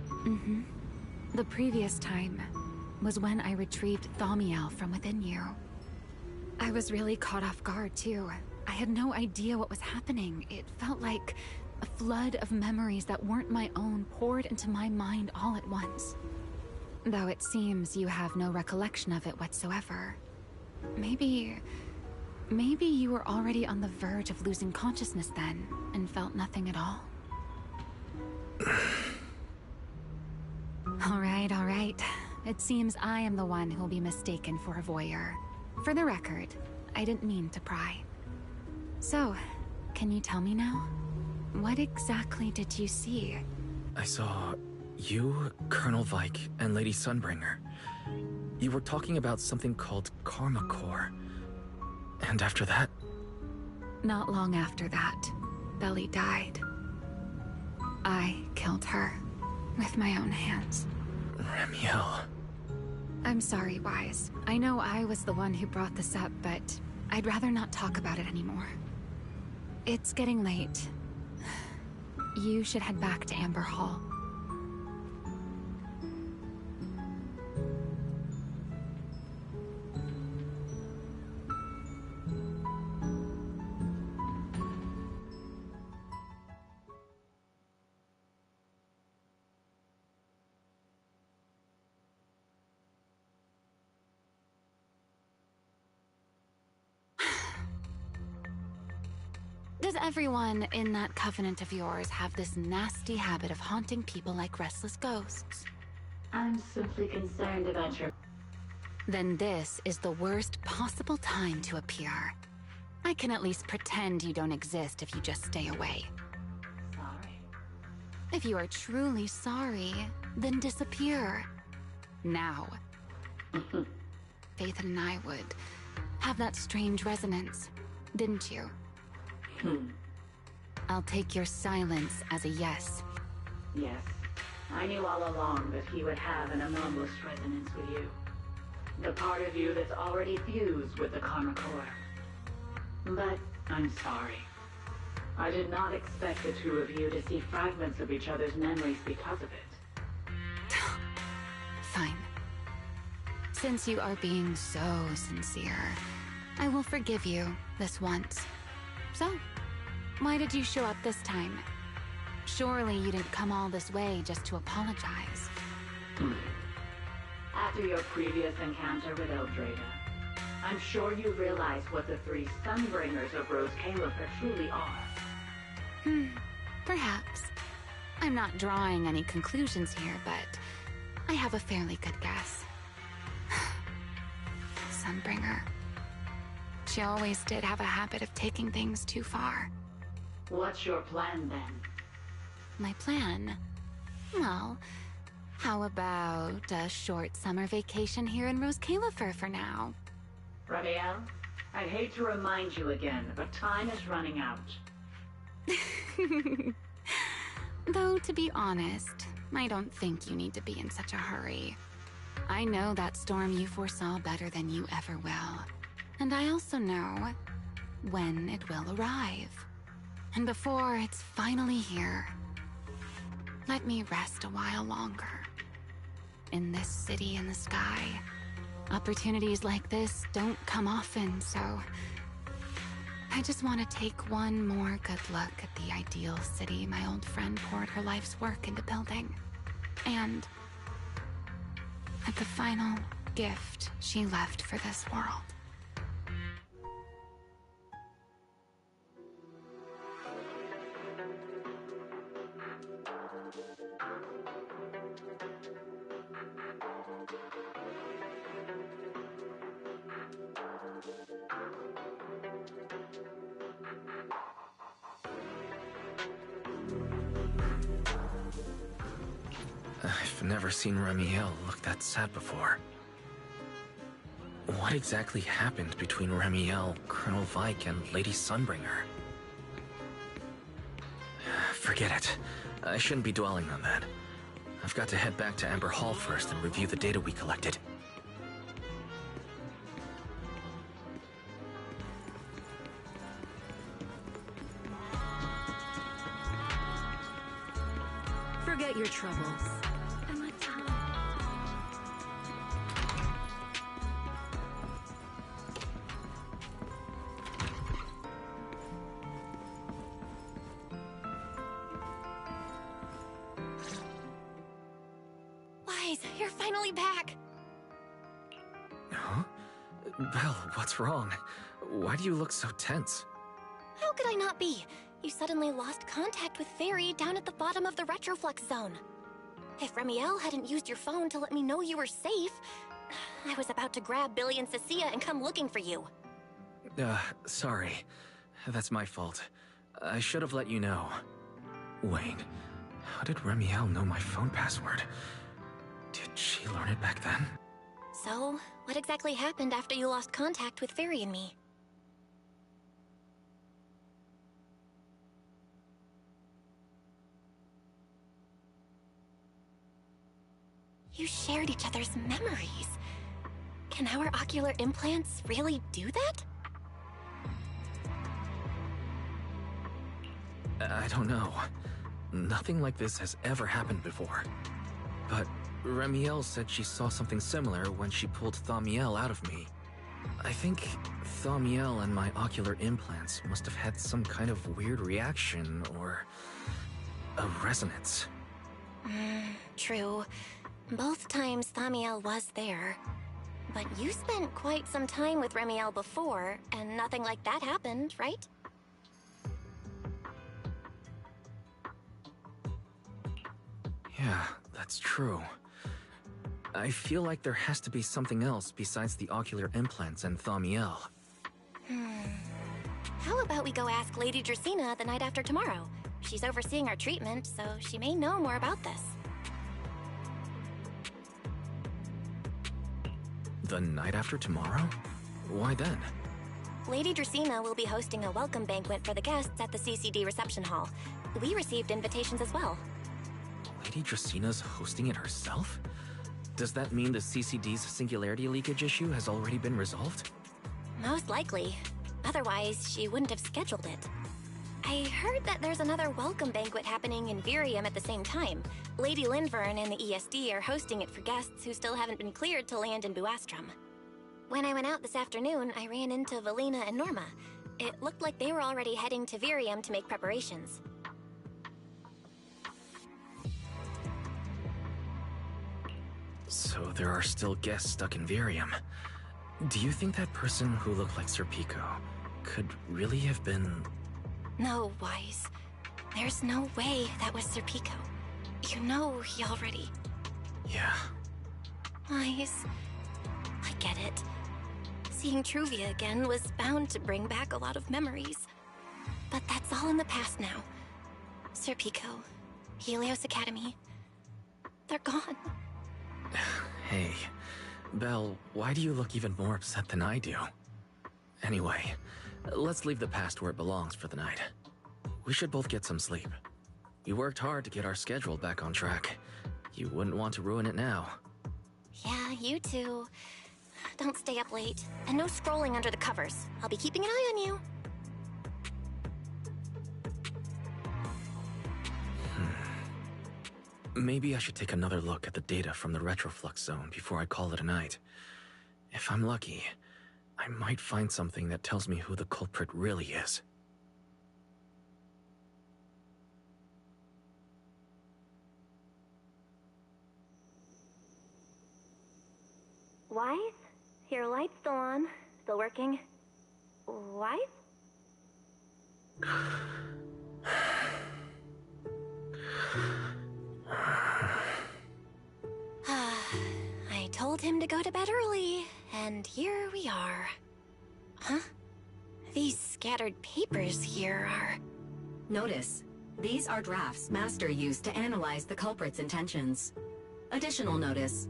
Mm-hmm. The previous time was when I retrieved Thaumiel from within you. I was really caught off guard, too. I had no idea what was happening. It felt like a flood of memories that weren't my own poured into my mind all at once. Though it seems you have no recollection of it whatsoever. Maybe you were already on the verge of losing consciousness then, and felt nothing at all. All right. It seems I am the one who'll be mistaken for a voyeur. For the record, I didn't mean to pry. So, can you tell me now? What exactly did you see? I saw you, Colonel Vike, and Lady Sunbringer. You were talking about something called Karma Core. And after that... Not long after that, Belly died. I killed her with my own hands. Remiel. I'm sorry, Wise. I know I was the one who brought this up, but I'd rather not talk about it anymore. It's getting late. You should head back to Amber Hall. Does everyone in that covenant of yours have this nasty habit of haunting people like restless ghosts? I'm simply concerned about your... Then this is the worst possible time to appear. I can at least pretend you don't exist if you just stay away. Sorry. If you are truly sorry, then disappear. Now. Faith and I would have that strange resonance, didn't you? I'll take your silence as a yes. Yes. I knew all along that he would have an anomalous resonance with you. The part of you that's already fused with the Karma Core. But I'm sorry. I did not expect the two of you to see fragments of each other's memories because of it. Fine. Since you are being so sincere, I will forgive you this once. So, why did you show up this time? Surely you didn't come all this way just to apologize. After your previous encounter with Eldrada, I'm sure you realize what the three Sunbringers of Rose Califer truly are. Perhaps. I'm not drawing any conclusions here, but I have a fairly good guess. Sunbringer. She always did have a habit of taking things too far. What's your plan, then? My plan? Well, how about a short summer vacation here in Rose Califer for now? Ramiel, I'd hate to remind you again, but time is running out. Though, to be honest, I don't think you need to be in such a hurry. I know that storm you foresaw better than you ever will. And I also know when it will arrive. And before it's finally here, let me rest a while longer. In this city in the sky, opportunities like this don't come often, so I just want to take one more good look at the ideal city my old friend poured her life's work into building. And at the final gift she left for this world. I've never seen Remiel look that sad before. What exactly happened between Remiel, Colonel Vike, and Lady Sunbringer? Forget it. I shouldn't be dwelling on that. I've got to head back to Amber Hall first and review the data we collected. Forget your troubles. Wise, you're finally back. Huh? Belle, what's wrong? Why do you look so tense? How could I not be? You suddenly lost contact with Fairy down at the bottom of the Retroflux zone. If Remiel hadn't used your phone to let me know you were safe, I was about to grab Billy and Cecilia and come looking for you. Sorry. That's my fault. I should have let you know. Wait, how did Remiel know my phone password? Did she learn it back then? So, what exactly happened after you lost contact with Fairy and me? You shared each other's memories. Can our ocular implants really do that? I don't know. Nothing like this has ever happened before. But Remiel said she saw something similar when she pulled Thaumiel out of me. I think Thaumiel and my ocular implants must have had some kind of weird reaction or a resonance. True. Both times Thaumiel was there. But you spent quite some time with Remiel before, and nothing like that happened, right? Yeah, that's true. I feel like there has to be something else besides the ocular implants and Thaumiel. How about we go ask Lady Dracaena the night after tomorrow? She's overseeing our treatment, so she may know more about this. The night after tomorrow? Why then? Lady Dracaena will be hosting a welcome banquet for the guests at the CCD reception hall. We received invitations as well. Lady Draceena's hosting it herself? Does that mean the CCD's singularity leakage issue has already been resolved? Most likely. Otherwise, she wouldn't have scheduled it. I heard that there's another welcome banquet happening in Virium at the same time. Lady Linvern and the ESD are hosting it for guests who still haven't been cleared to land in Buastrom. When I went out this afternoon, I ran into Valina and Norma. It looked like they were already heading to Virium to make preparations. So there are still guests stuck in Virium. Do you think that person who looked like Sir Pico could really have been... No, Wise. There's no way that was Sir Pico. You know he already... Yeah. Wise, I get it. Seeing Truvia again was bound to bring back a lot of memories. But that's all in the past now. Sir Pico, Helios Academy, they're gone. Hey, Belle, why do you look even more upset than I do? Anyway, let's leave the past where it belongs for the night. We should both get some sleep. You worked hard to get our schedule back on track. You wouldn't want to ruin it now. Yeah, you too. Don't stay up late. And no scrolling under the covers. I'll be keeping an eye on you. Maybe I should take another look at the data from the Retroflux zone before I call it a night. If I'm lucky, I might find something that tells me who the culprit really is. Wise? Your light's still on. Still working. Wise? I told him to go to bed early, and here we are. Huh? These scattered papers here are... Notice, these are drafts Master used to analyze the culprit's intentions. Additional notice.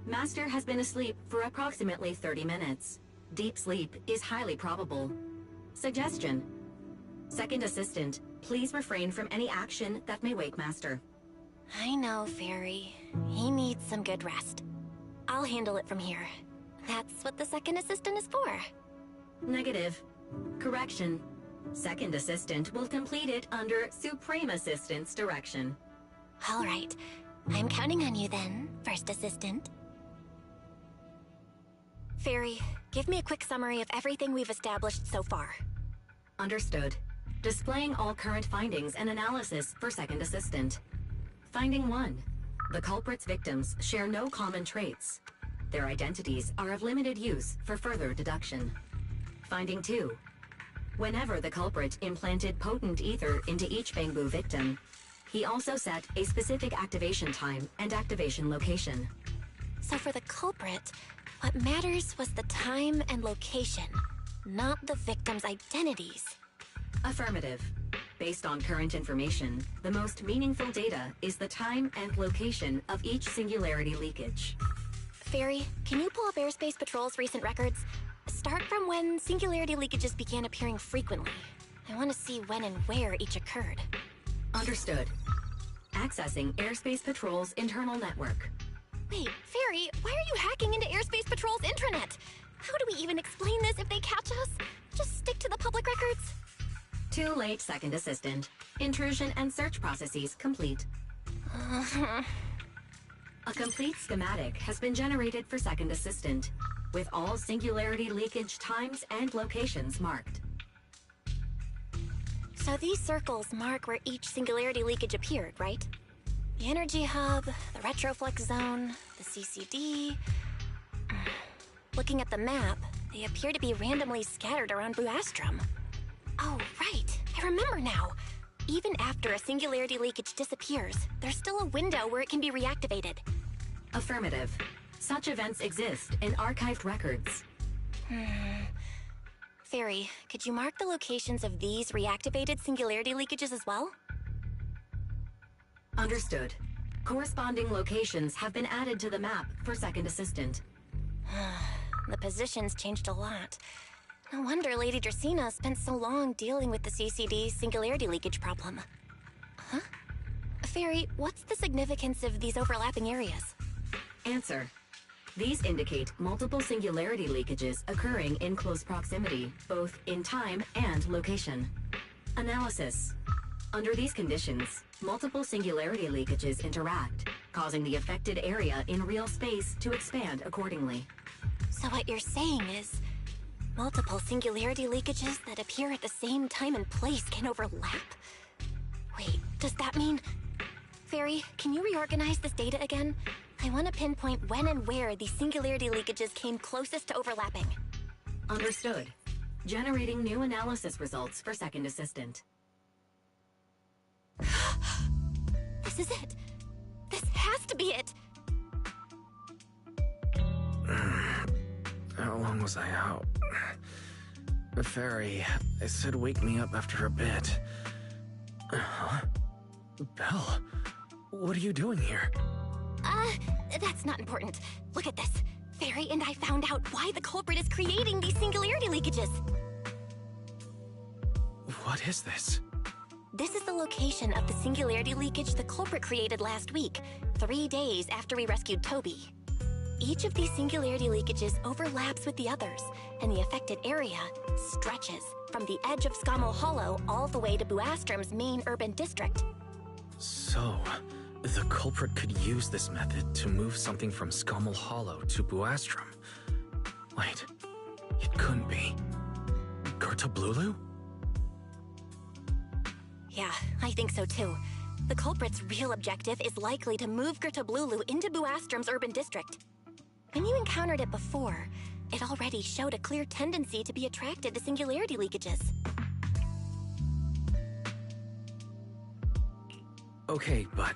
Master has been asleep for approximately 30 minutes. Deep sleep is highly probable. Suggestion. Second Assistant, please refrain from any action that may wake Master. I know, Fairy. He needs some good rest. I'll handle it from here. That's what the Second Assistant is for. Negative. Correction. Second Assistant will complete it under Supreme Assistant's direction. All right. I'm counting on you then, First Assistant. Fairy, give me a quick summary of everything we've established so far. Understood. Displaying all current findings and analysis for Second Assistant. Finding 1. The culprit's victims share no common traits. Their identities are of limited use for further deduction. Finding 2. Whenever the culprit implanted potent ether into each Bangbu victim, he also set a specific activation time and activation location. So for the culprit, what matters was the time and location, not the victims' identities. Affirmative. Based on current information, the most meaningful data is the time and location of each singularity leakage. Fairy, can you pull up Airspace Patrol's recent records? Start from when singularity leakages began appearing frequently. I want to see when and where each occurred. Understood. Accessing Airspace Patrol's internal network. Wait, Fairy, why are you hacking into Airspace Patrol's intranet? How do we even explain this if they catch us? Just stick to the public records? Too late, Second Assistant. Intrusion and search processes complete. A complete schematic has been generated for Second Assistant, with all singularity leakage times and locations marked. So these circles mark where each singularity leakage appeared, right? The energy hub, the retroflex zone, the CCD... Looking at the map, they appear to be randomly scattered around Buastrom. Oh, right. I remember now. Even after a singularity leakage disappears, there's still a window where it can be reactivated. Affirmative. Such events exist in archived records. Fairy, could you mark the locations of these reactivated singularity leakages as well? Understood. Corresponding locations have been added to the map for Second Assistant. The positions changed a lot. No wonder Lady Dracaena spent so long dealing with the CCD singularity leakage problem. Huh? Fairy, what's the significance of these overlapping areas? Answer. These indicate multiple singularity leakages occurring in close proximity, both in time and location. Analysis. Under these conditions, multiple singularity leakages interact, causing the affected area in real space to expand accordingly. So what you're saying is, multiple singularity leakages that appear at the same time and place can overlap? Wait, does that mean... Fairy, can you reorganize this data again? I want to pinpoint when and where these singularity leakages came closest to overlapping. Understood. Generating new analysis results for Second Assistant. This is it. This has to be it. How long was I out? Fairy, I said wake me up after a bit. Huh? Belle, what are you doing here? That's not important. Look at this. Fairy and I found out why the culprit is creating these singularity leakages. What is this? This is the location of the singularity leakage the culprit created last week, 3 days after we rescued Toby. Each of these singularity leakages overlaps with the others, and the affected area stretches from the edge of Scommel Hollow all the way to Buastrom's main urban district. So, the culprit could use this method to move something from Scommel Hollow to Buastrom. Wait, It couldn't be. Gerta Blulu? Yeah, I think so too. The culprit's real objective is likely to move Gerta Blulu into Buastrom's urban district. When you encountered it before, it already showed a clear tendency to be attracted to singularity leakages. Okay, but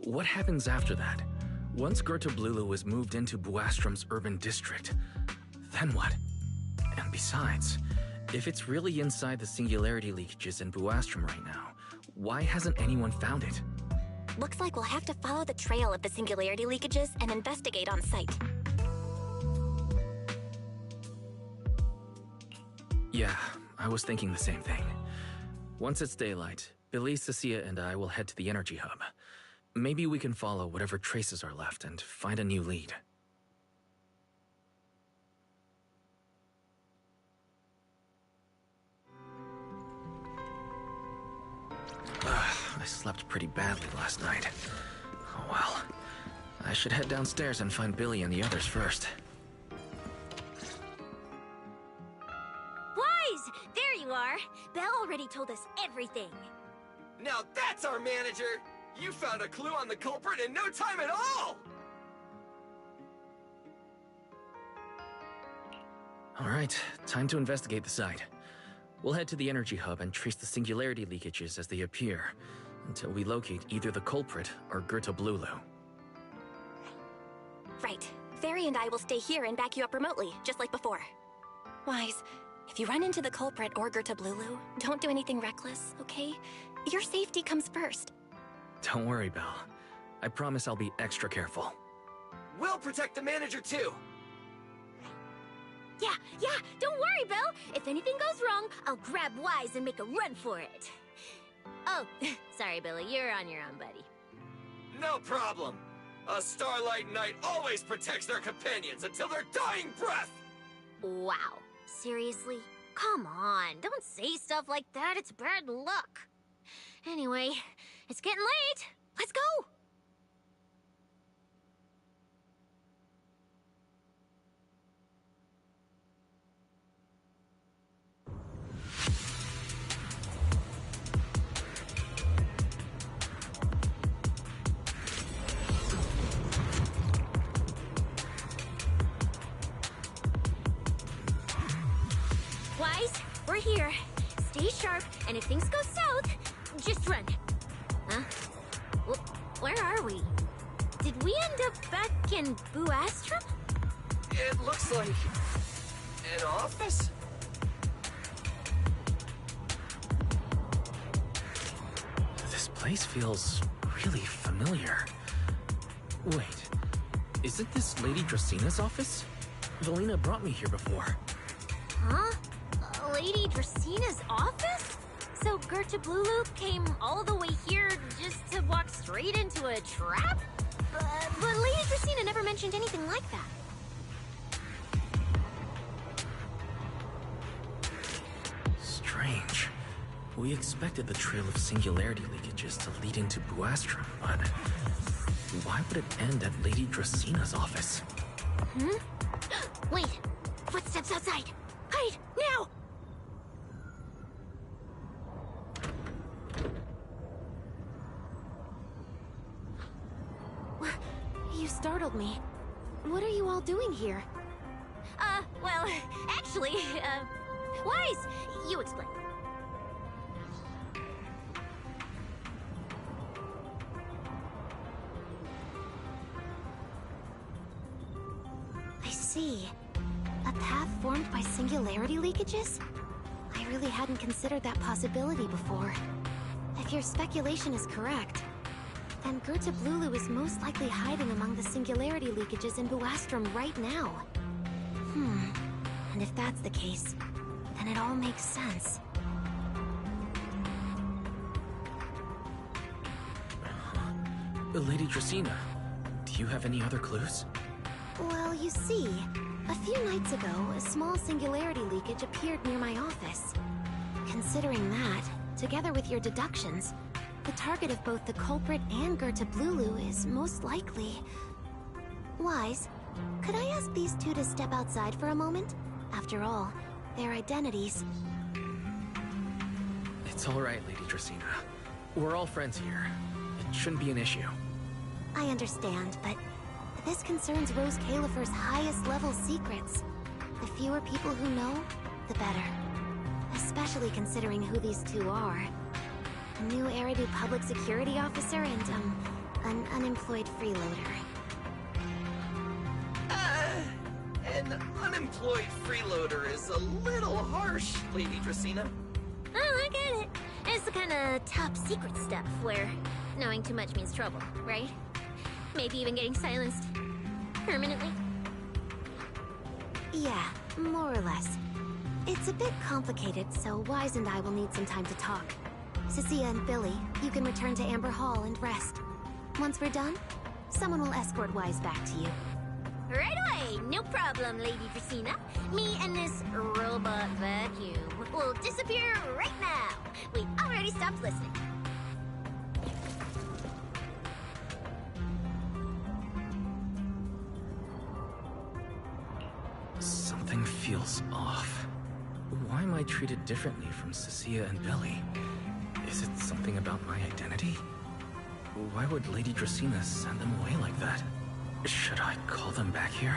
what happens after that? Once Gerta Blulu is moved into Buastrom's urban district, then what? And besides, if it's really inside the singularity leakages in Buastrom right now, why hasn't anyone found it? Looks like we'll have to follow the trail of the singularity leakages and investigate on site. Yeah, I was thinking the same thing. Once it's daylight, Billy, Cecilia, and I will head to the energy hub. Maybe we can follow whatever traces are left and find a new lead. I slept pretty badly last night. Oh well. I should head downstairs and find Billy and the others first. Wise! There you are! Belle already told us everything. Now that's our manager! You found a clue on the culprit in no time at all! Alright, time to investigate the site. We'll head to the energy hub and trace the singularity leakages as they appear, until we locate either the culprit or Gerta Blulu. Right. Fairy and I will stay here and back you up remotely, just like before. Wise, if you run into the culprit or Gerta Blulu, don't do anything reckless, okay? Your safety comes first. Don't worry, Belle. I promise I'll be extra careful. We'll protect the manager too! Yeah, don't worry, Belle. If anything goes wrong, I'll grab Wise and make a run for it. Oh, sorry, Billy, you're on your own, buddy. No problem. A Starlight Knight always protects their companions until their dying breath! Wow, seriously? Come on, don't say stuff like that, it's bad luck. Anyway, it's getting late. Let's go! Wise, we're here. Stay sharp, and if things go south, just run. Huh? Where are we? Did we end up back in Buastrom? It looks like... an office? This place feels really familiar. Wait, isn't this Lady Dracina's office? Valina brought me here before. Huh? Lady Dracina's office? So Gerta Blulu came all the way here just to walk straight into a trap? But Lady Dracina never mentioned anything like that. Strange. We expected the trail of singularity leakages to lead into Buastrom, but why would it end at Lady Dracina's office? Wait! Footsteps outside! Hide! Now! You startled me. What are you all doing here? Well, actually, Wise, you explain. I see. A path formed by singularity leakages? I really hadn't considered that possibility before. If your speculation is correct, then Gerta Blulu is most likely hiding among the singularity leakages in Buastrom right now. And if that's the case, then it all makes sense. Lady Dracina, do you have any other clues? Well, you see, a few nights ago, a small singularity leakage appeared near my office. Considering that, together with your deductions, the target of both the culprit and Gerta Blulu is most likely... Wise, could I ask these two to step outside for a moment? After all, their identities... It's all right, Lady Dracaena. We're all friends here. It shouldn't be an issue. I understand, but this concerns Rose Califer's highest level secrets. The fewer people who know, the better. Especially considering who these two are. A new Eridu public security officer and, an unemployed freeloader. An unemployed freeloader is a little harsh, Lady Dracaena. Oh, I get it. It's the kind of top secret stuff where knowing too much means trouble, right? Maybe even getting silenced permanently. Yeah, more or less. It's a bit complicated, so Wise and I will need some time to talk. Cecilia and Billy, you can return to Amber Hall and rest. Once we're done, someone will escort Wise back to you. Right away, no problem, Lady Dracaena. Me and this robot vacuum will disappear right now. We already stopped listening. Something feels off. Why am I treated differently from Cecilia and Billy? Is it something about my identity? Why would Lady Dracaena send them away like that? Should I call them back here?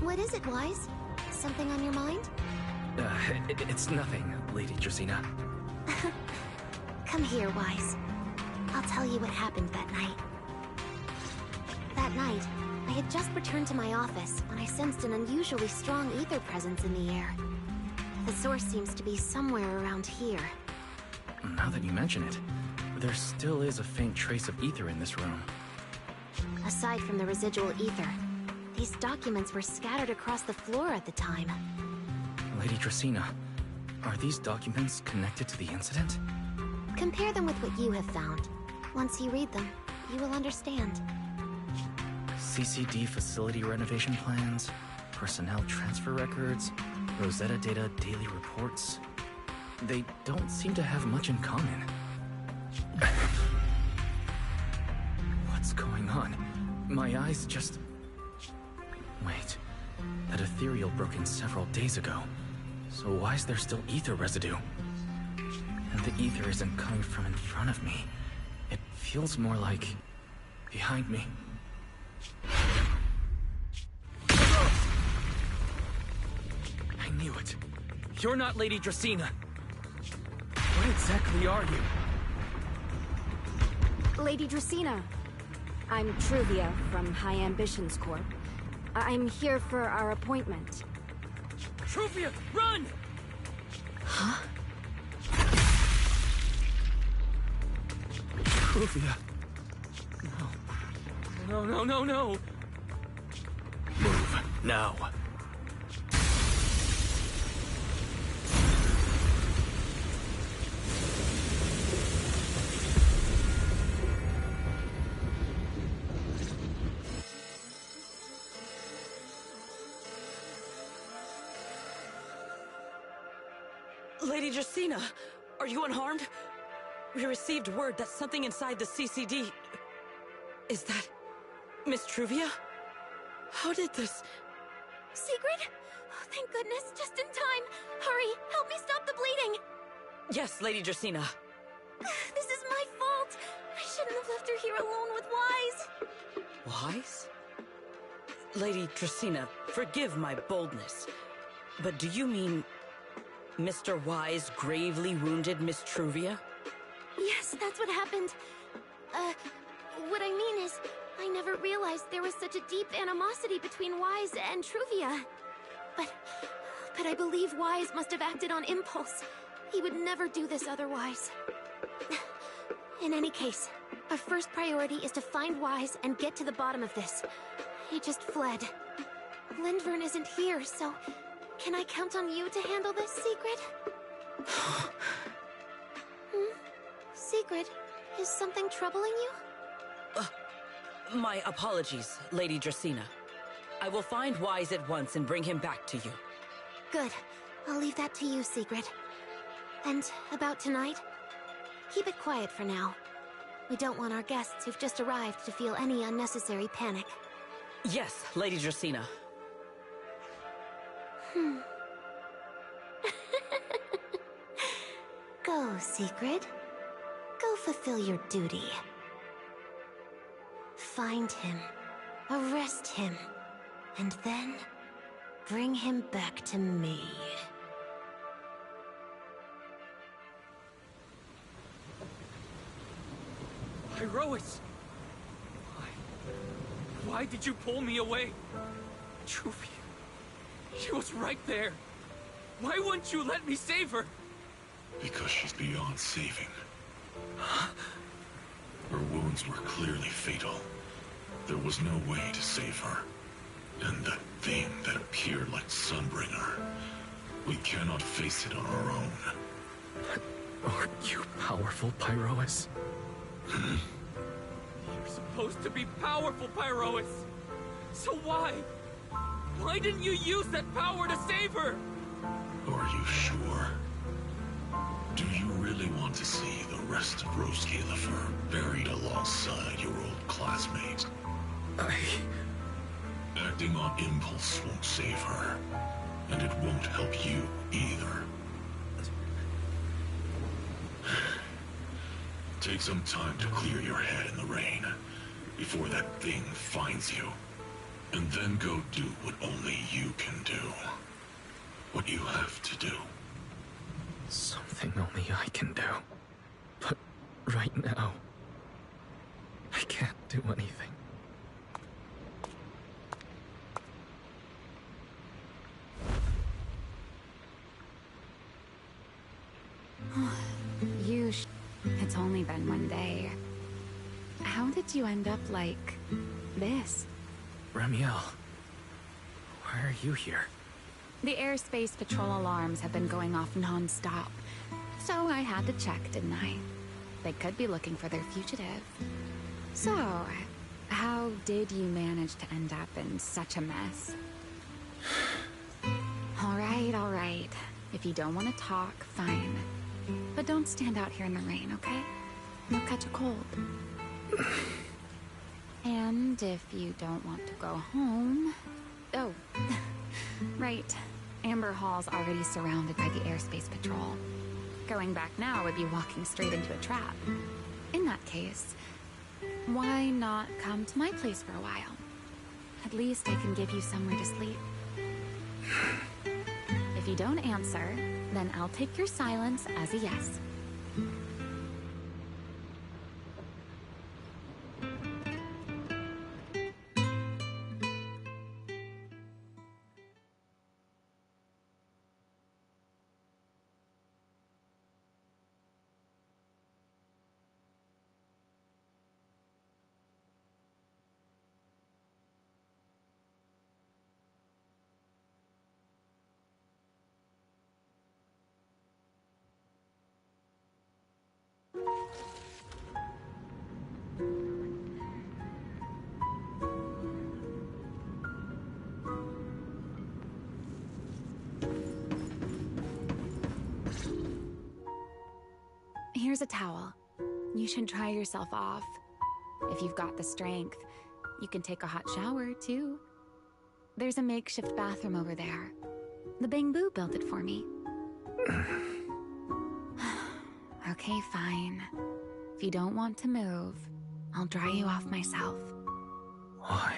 What is it, Wise? Something on your mind? It's nothing, Lady Dracaena. Come here, Wise. I'll tell you what happened that night. That night, I had just returned to my office when I sensed an unusually strong ether presence in the air. The source seems to be somewhere around here. Now that you mention it, there still is a faint trace of ether in this room. Aside from the residual ether, these documents were scattered across the floor at the time. Lady Dracaena, are these documents connected to the incident? Compare them with what you have found. Once you read them, you will understand. CCD facility renovation plans, personnel transfer records, Rosetta Data daily reports. They don't seem to have much in common. What's going on? My eyes just... Wait. That ethereal broke in several days ago. So why is there still ether residue? And the ether isn't coming from in front of me. It feels more like... behind me. I knew it. You're not Lady Dracaena. What exactly are you? Lady Dracaena. I'm Truvia from High Ambitions Corp. I'm here for our appointment. Truvia, run! Huh? Truvia. No, no, no, no! Move, now. Lady Dracaena, are you unharmed? We received word that something inside the CCD... Is that... Miss Truvia? How did this... Secret? Oh, thank goodness, just in time. Hurry, help me stop the bleeding. Yes, Lady Dracaena. This is my fault. I shouldn't have left her here alone with Wise. Wise? Lady Dracaena, forgive my boldness, but do you mean... Mr. Wise gravely wounded Miss Truvia? Yes, that's what happened. What I mean is, I never realized there was such a deep animosity between Wise and Truvia. But I believe Wise must have acted on impulse. He would never do this otherwise. In any case, our first priority is to find Wise and get to the bottom of this. He just fled. Lindvern isn't here, so... Can I count on you to handle this, Secret? Secret, is something troubling you? My apologies, Lady Dracaena. I will find Wise at once and bring him back to you. Good. I'll leave that to you, Secret. And about tonight? Keep it quiet for now. We don't want our guests who've just arrived to feel any unnecessary panic. Yes, Lady Dracaena. Go, Secret. Go fulfill your duty. Find him, arrest him, and then bring him back to me. Pyrois! Why did you pull me away? Truvia, she was right there. Why wouldn't you let me save her? Because she's beyond saving. Her wounds were clearly fatal. There was no way to save her. And that thing that appeared like Sunbringer, we cannot face it on our own. But aren't you powerful, Pyrois? You're supposed to be powerful, Pyrois. So why? Why didn't you use that power to save her? Are you sure? Do you really want to see the rest of Rose Califer buried alongside your old classmate? Acting on impulse won't save her, and it won't help you either. Take some time to clear your head in the rain, before that thing finds you. And then go do what only you can do. What you have to do. Something only I can do. But right now, I can't do anything. It's only been one day. How did you end up like this? Ramiel, why are you here? The airspace patrol alarms have been going off non-stop. So I had to check, didn't I? They could be looking for their fugitive. So, how did you manage to end up in such a mess? All right. If you don't want to talk, fine. But don't stand out here in the rain, okay? You'll catch a cold. And if you don't want to go home... Oh, right. Amber Hall's already surrounded by the airspace patrol. Going back now would be walking straight into a trap. In that case, why not come to my place for a while? At least I can give you somewhere to sleep. If you don't answer, then I'll take your silence as a yes. Here's a towel. You should dry yourself off. If you've got the strength, you can take a hot shower, too. There's a makeshift bathroom over there. The Bangbu built it for me. Okay, fine. If you don't want to move, I'll dry you off myself. Why?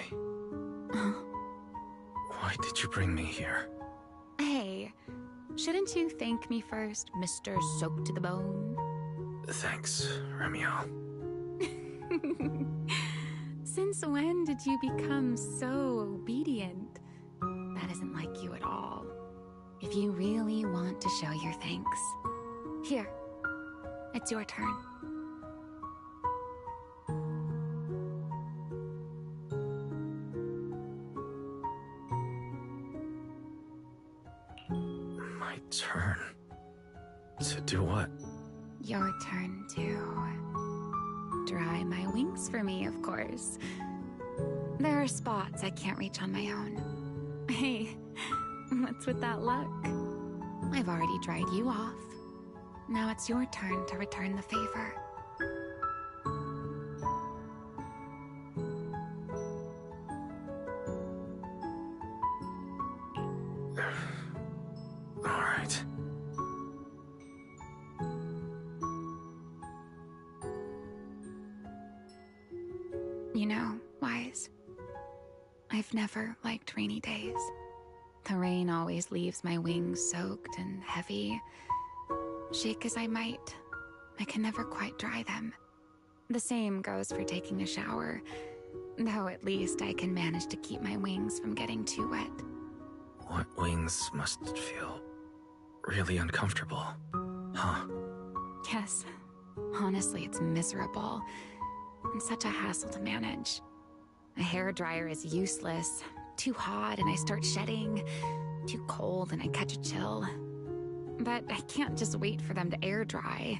Why did you bring me here? Hey, shouldn't you thank me first, Mr. Soaked to the Bone? Thanks, Ramiel. Since when did you become so obedient? That isn't like you at all. If you really want to show your thanks, here, it's your turn. My turn? To do what? Your turn to dry my wings for me, of course. There are spots I can't reach on my own. Hey, what's with that look? I've already dried you off. Now it's your turn to return the favor. You know, Wise, I've never liked rainy days. The rain always leaves my wings soaked and heavy. Shake as I might, I can never quite dry them. The same goes for taking a shower, though at least I can manage to keep my wings from getting too wet. Wet wings must feel really uncomfortable, huh? Yes, honestly, it's miserable and such a hassle to manage. A hairdryer is useless. Too hot and I start shedding. Too cold and I catch a chill. But I can't just wait for them to air dry.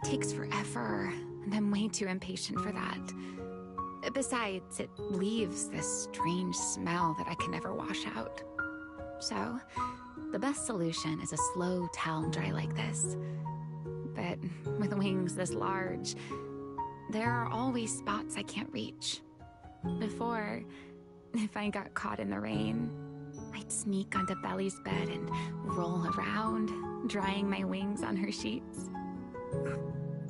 It takes forever, and I'm way too impatient for that. Besides, it leaves this strange smell that I can never wash out. So, the best solution is a slow towel dry like this. But with wings this large, there are always spots I can't reach. Before, if I got caught in the rain, I'd sneak onto Belly's bed and roll around, drying my wings on her sheets.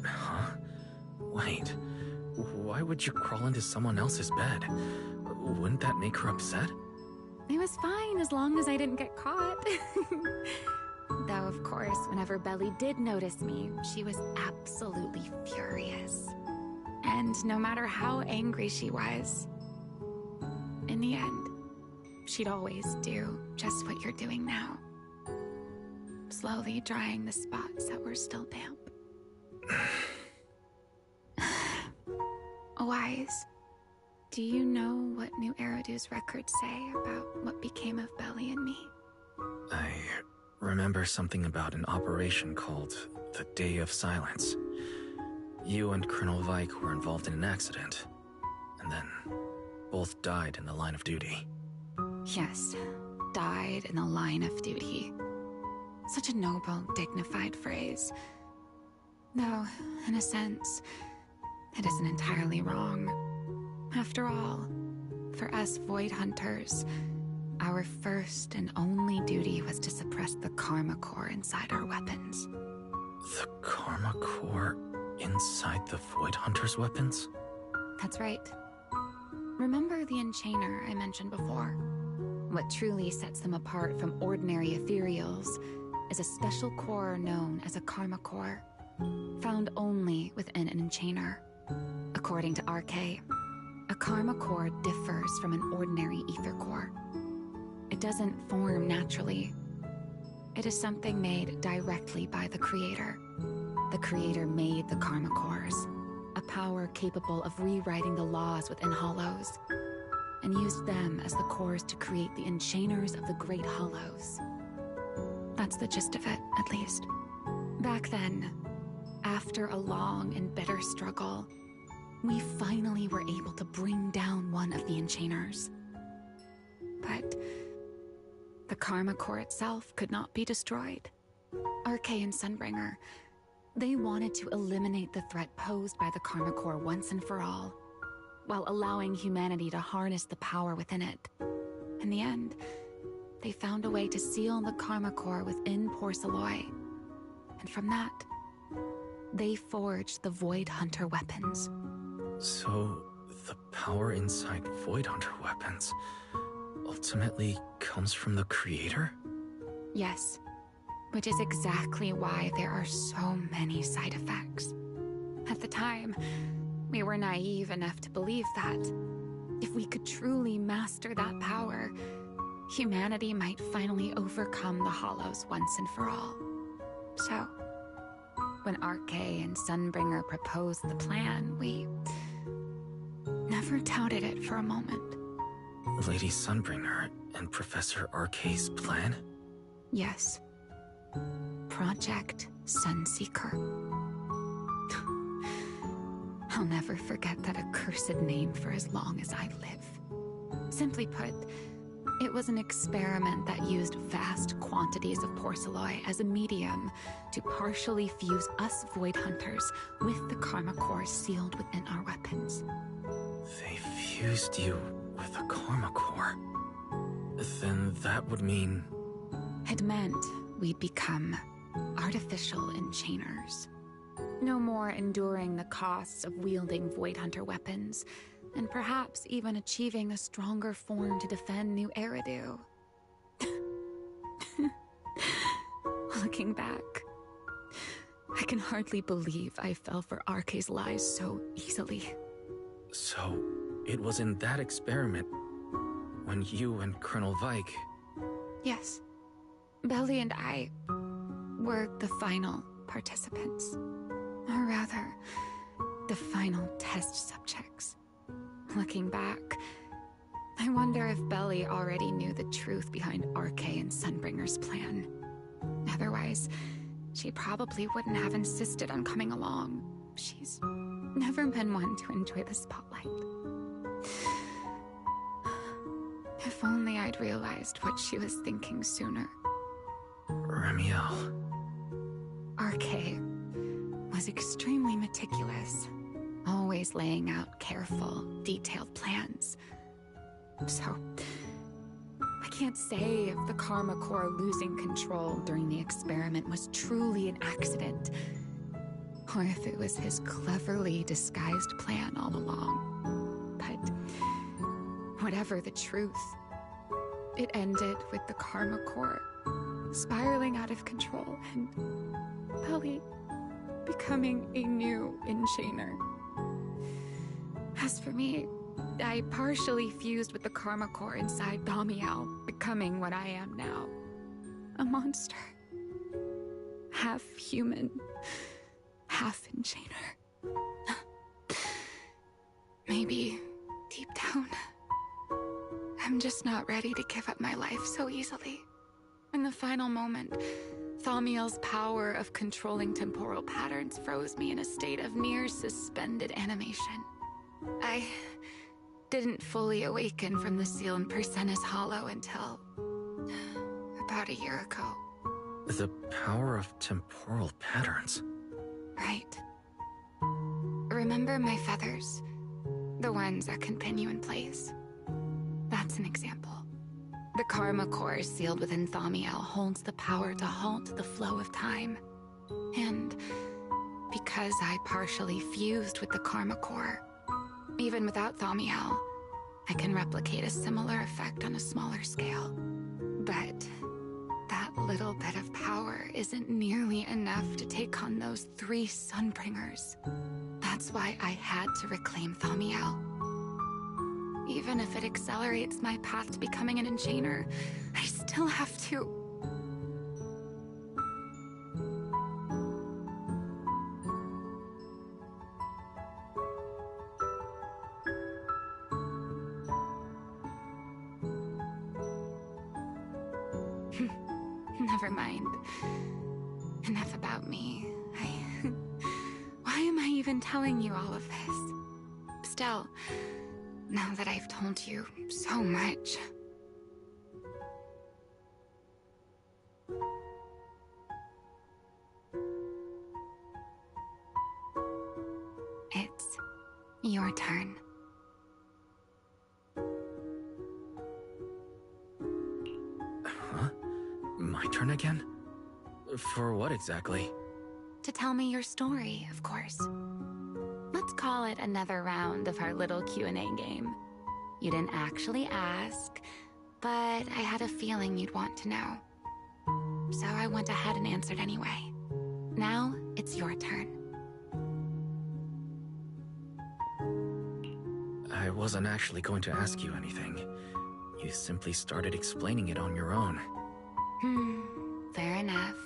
Huh? Wait, why would you crawl into someone else's bed? Wouldn't that make her upset? It was fine as long as I didn't get caught. Though, of course, whenever Belly did notice me, she was absolutely furious. And no matter how angry she was, in the end, she'd always do just what you're doing now. Slowly drying the spots that were still damp. Wise, do you know what New Eridu's records say about what became of Belly and me? I remember something about an operation called the Day of Silence. You and Colonel Vike were involved in an accident, and then both died in the line of duty. Yes, died in the line of duty. Such a noble, dignified phrase. Though, in a sense, it isn't entirely wrong. After all, for us Void Hunters, our first and only duty was to suppress the Karma Core inside our weapons. The Karma Core inside the Void Hunter's weapons? That's right. Remember the Enchainer I mentioned before? What truly sets them apart from ordinary ethereals is a special core known as a Karma Core, found only within an Enchainer. According to RK, a Karma Core differs from an ordinary Ether Core. It doesn't form naturally. It is something made directly by the Creator. The Creator made the Karma Cores, a power capable of rewriting the laws within Hollows, and used them as the cores to create the Enchainers of the Great Hollows. That's the gist of it, at least. Back then, after a long and bitter struggle, we finally were able to bring down one of the Enchainers. But the Karma Core itself could not be destroyed. RK and Sunbringer, they wanted to eliminate the threat posed by the Karma Core once and for all, while allowing humanity to harness the power within it. In the end, they found a way to seal the Karma Core within Porceloy. And from that, they forged the Void Hunter weapons. So, the power inside Void Hunter weapons ultimately comes from the Creator? Yes, which is exactly why there are so many side effects. At the time, we were naive enough to believe that if we could truly master that power, humanity might finally overcome the Hollows once and for all. So, when RK and Sunbringer proposed the plan, we never doubted it for a moment. Lady Sunbringer and Professor RK's plan? Yes. Project Sunseeker. I'll never forget that accursed name for as long as I live. Simply put, it was an experiment that used vast quantities of Porceloy as a medium to partially fuse us Void Hunters with the Karma Core sealed within our weapons. They fused you with a Karma Core. Then that would mean... It meant we'd become artificial enchainers. No more enduring the costs of wielding Void Hunter weapons, and perhaps even achieving a stronger form to defend New Eridu. Looking back, I can hardly believe I fell for Arke's lies so easily. So, it was in that experiment when you and Colonel Vike... Yes. Belly and I were the final participants. Or rather, the final test subjects. Looking back, I wonder if Belly already knew the truth behind Arke and Sunbringer's plan. Otherwise, she probably wouldn't have insisted on coming along. She's never been one to enjoy the spotlight. If only I'd realized what she was thinking sooner. Remiel. Arke was extremely meticulous, always laying out careful, detailed plans. So, I can't say if the Karma Core losing control during the experiment was truly an accident, or if it was his cleverly disguised plan all along. But whatever the truth, it ended with the Karma Core spiraling out of control and Belly becoming a new Enchainer. As for me, I partially fused with the Karma Core inside Thaumiel, becoming what I am now. A monster. Half human, half Enchainer. Maybe, deep down, I'm just not ready to give up my life so easily. In the final moment, Thaumiel's power of controlling temporal patterns froze me in a state of near suspended animation. I didn't fully awaken from the seal in Persena's Hollow until about a year ago. The power of temporal patterns? Right. Remember my feathers? The ones that can pin you in place? That's an example. The Karma Core sealed within Thaumiel holds the power to halt the flow of time. And because I partially fused with the Karma Core, even without Thaumiel, I can replicate a similar effect on a smaller scale. But that little bit of power isn't nearly enough to take on those 3 Sunbringers. That's why I had to reclaim Thaumiel. Even if it accelerates my path to becoming an Enchainer, I still have to... Never mind. Enough about me. Why am I even telling you all of this? Still, now that I've told you so much... It's your turn. Huh? My turn again? For what exactly? To tell me your story, of course. Let's call it another round of our little Q&A game. You didn't actually ask, but I had a feeling you'd want to know. So I went ahead and answered anyway. Now, it's your turn. I wasn't actually going to ask you anything. You simply started explaining it on your own. Fair enough.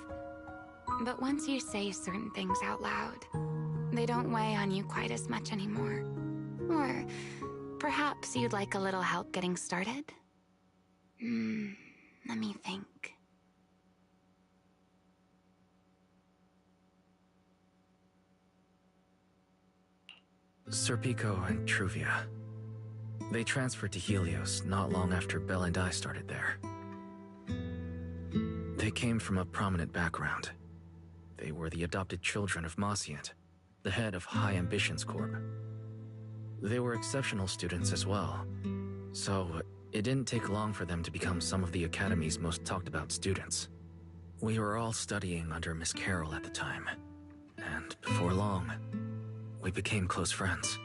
But once you say certain things out loud, they don't weigh on you quite as much anymore. Or perhaps you'd like a little help getting started? Let me think. Serpico and Truvia. They transferred to Helios not long after Belle and I started there. They came from a prominent background. They were the adopted children of Maciant, the head of High Ambitions Corp. They were exceptional students as well, so it didn't take long for them to become some of the Academy's most talked about students. We were all studying under Miss Carroll at the time, and before long, we became close friends.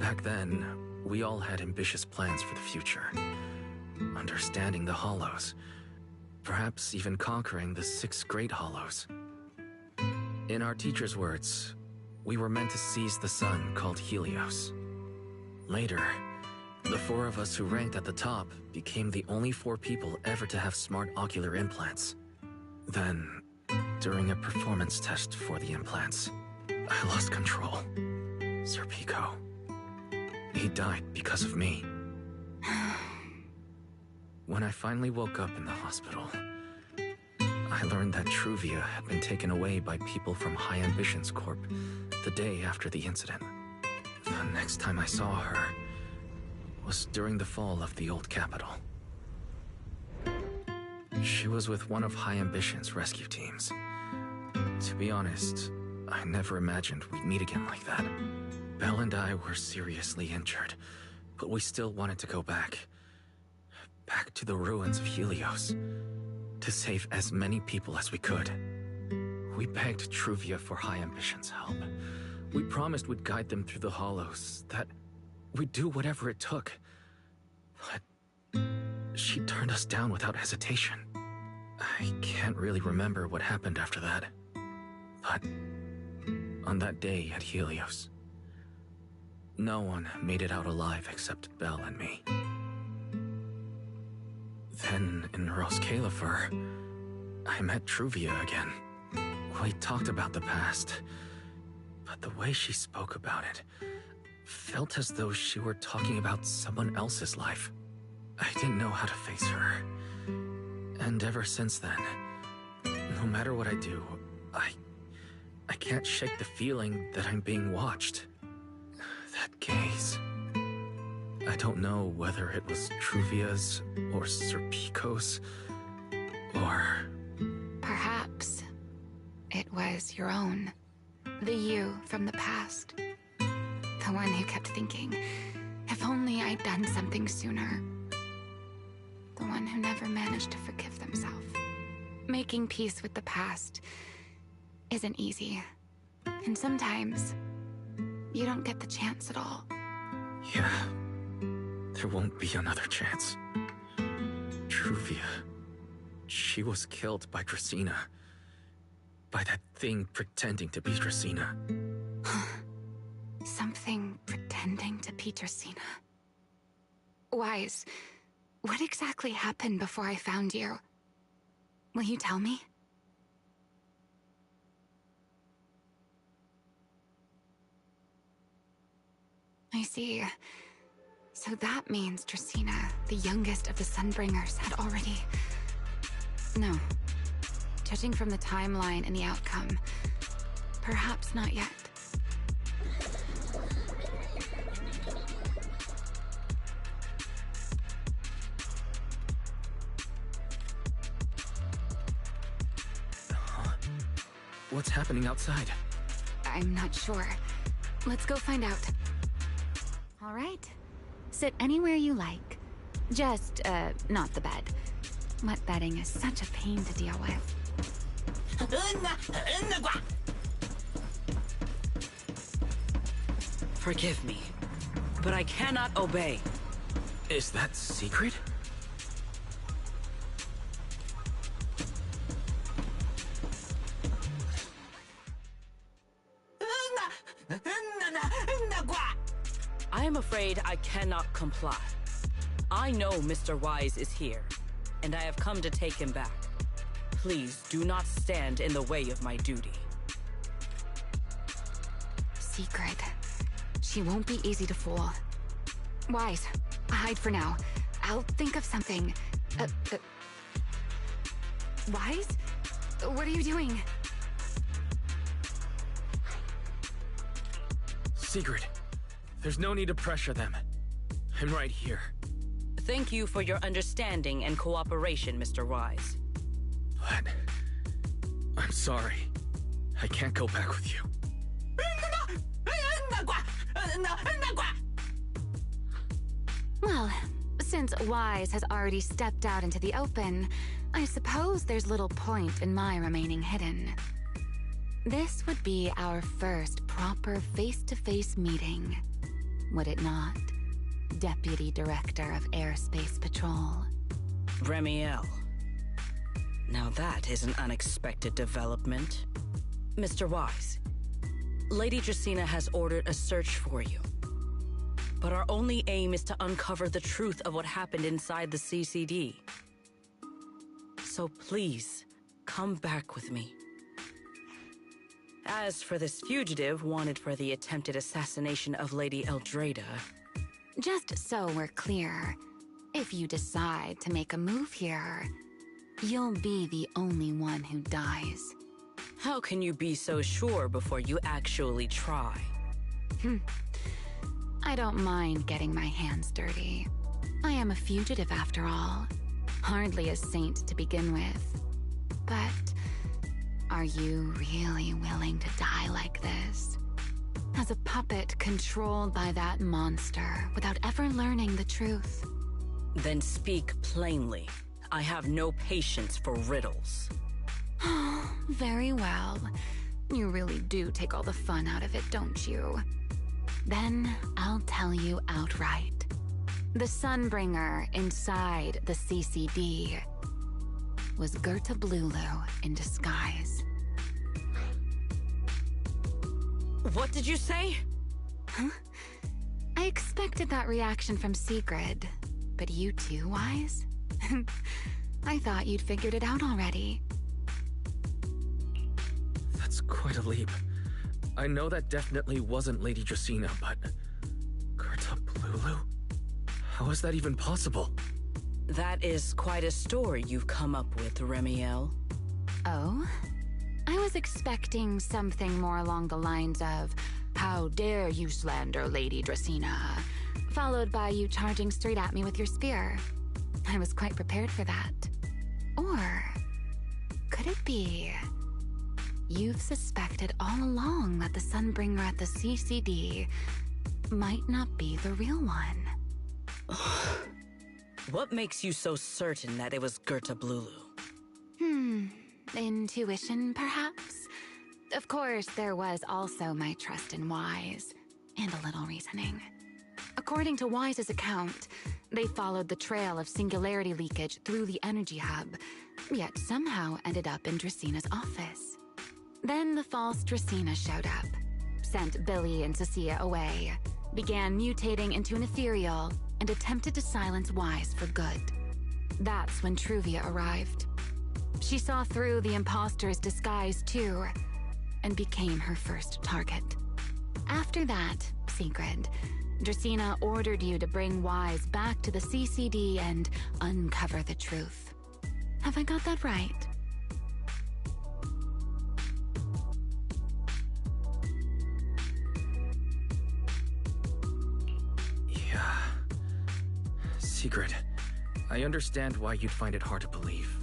Back then, we all had ambitious plans for the future. Understanding the Hollows. Perhaps even conquering the 6 Great Hollows. In our teacher's words, we were meant to seize the sun called Helios. Later, the 4 of us who ranked at the top became the only 4 people ever to have smart ocular implants. Then, during a performance test for the implants, I lost control. Sir Pico. He died because of me. When I finally woke up in the hospital, I learned that Truvia had been taken away by people from High Ambitions Corp the day after the incident. The next time I saw her was during the fall of the old capital. She was with one of High Ambition's rescue teams. To be honest, I never imagined we'd meet again like that. Belle and I were seriously injured, but we still wanted to go back. Back to the ruins of Helios, to save as many people as we could. We begged Truvia for High Ambition's help. We promised we'd guide them through the Hollows, that we'd do whatever it took. But she turned us down without hesitation. I can't really remember what happened after that. But on that day at Helios, no one made it out alive except Belle and me. Then, in Roskalifer, I met Truvia again. We talked about the past, but the way she spoke about it felt as though she were talking about someone else's life. I didn't know how to face her. And ever since then, no matter what I do, I can't shake the feeling that I'm being watched. That gaze. I don't know whether it was Truvia's or Sir Pico's, or... Perhaps it was your own. The you from the past. The one who kept thinking, if only I'd done something sooner. The one who never managed to forgive themselves. Making peace with the past isn't easy. And sometimes, you don't get the chance at all. Yeah. There won't be another chance. Truvia. She was killed by Dracena. By that thing pretending to be Dracena. Something pretending to be Dracena. Wise, what exactly happened before I found you? Will you tell me? I see. So that means Dracena, the youngest of the Sunbringers, had already... No. Judging from the timeline and the outcome, perhaps not yet. What's happening outside? I'm not sure. Let's go find out. All right. Sit anywhere you like. Just, not the bed. Wet bedding is such a pain to deal with. Forgive me, but I cannot obey. Is that secret? I am afraid I cannot comply. I know Mr. Wise is here, and I have come to take him back. Please do not stand in the way of my duty. Secret. She won't be easy to fool. Wise, hide for now. I'll think of something. Wise? What are you doing? Secret. There's no need to pressure them. I'm right here. Thank you for your understanding and cooperation, Mr. Wise. But... I'm sorry. I can't go back with you. Well, since Wise has already stepped out into the open, I suppose there's little point in my remaining hidden. This would be our first proper face-to-face meeting. would it not? Deputy Director of Airspace Patrol. Remiel. Now that is an unexpected development. Mr. Wise, Lady Dracaena has ordered a search for you. But our only aim is to uncover the truth of what happened inside the CCD. So please, come back with me. As for this fugitive wanted for the attempted assassination of Lady Eldrada... Just so we're clear, if you decide to make a move here, you'll be the only one who dies. How can you be so sure before you actually try? I don't mind getting my hands dirty. I am a fugitive after all. Hardly a saint to begin with. But are you really willing to die like this? As a puppet controlled by that monster without ever learning the truth? Then speak plainly. I have no patience for riddles. Very well. You really do take all the fun out of it, don't you? Then I'll tell you outright. The Sunbringer inside the CCD was Gerta Blulu in disguise. What did you say? Huh? I expected that reaction from Sigrid, but you too, Wise? I thought you'd figured it out already. That's quite a leap. I know that definitely wasn't Lady Dracaena, but... Gerta Blulu? How is that even possible? That is quite a story you've come up with, Remiel. Oh? I was expecting something more along the lines of, "How dare you slander Lady Dracaena?" followed by you charging straight at me with your spear. I was quite prepared for that. Or could it be you've suspected all along that the Sunbringer at the CCD might not be the real one? What makes you so certain that it was Gerta Blulu? Intuition, perhaps? Of course, there was also my trust in Wise, and a little reasoning. According to Wise's account, they followed the trail of singularity leakage through the energy hub, yet somehow ended up in Dracena's office. Then the false Dracaena showed up, sent Billy and Cecilia away, began mutating into an ethereal, and attempted to silence Wise for good. That's when Truvia arrived. She saw through the imposter's disguise too, and became her first target. After that, Sigrid, Dracaena ordered you to bring Wise back to the CCD and uncover the truth. Have I got that right? Yeah. Sigrid, I understand why you'd find it hard to believe,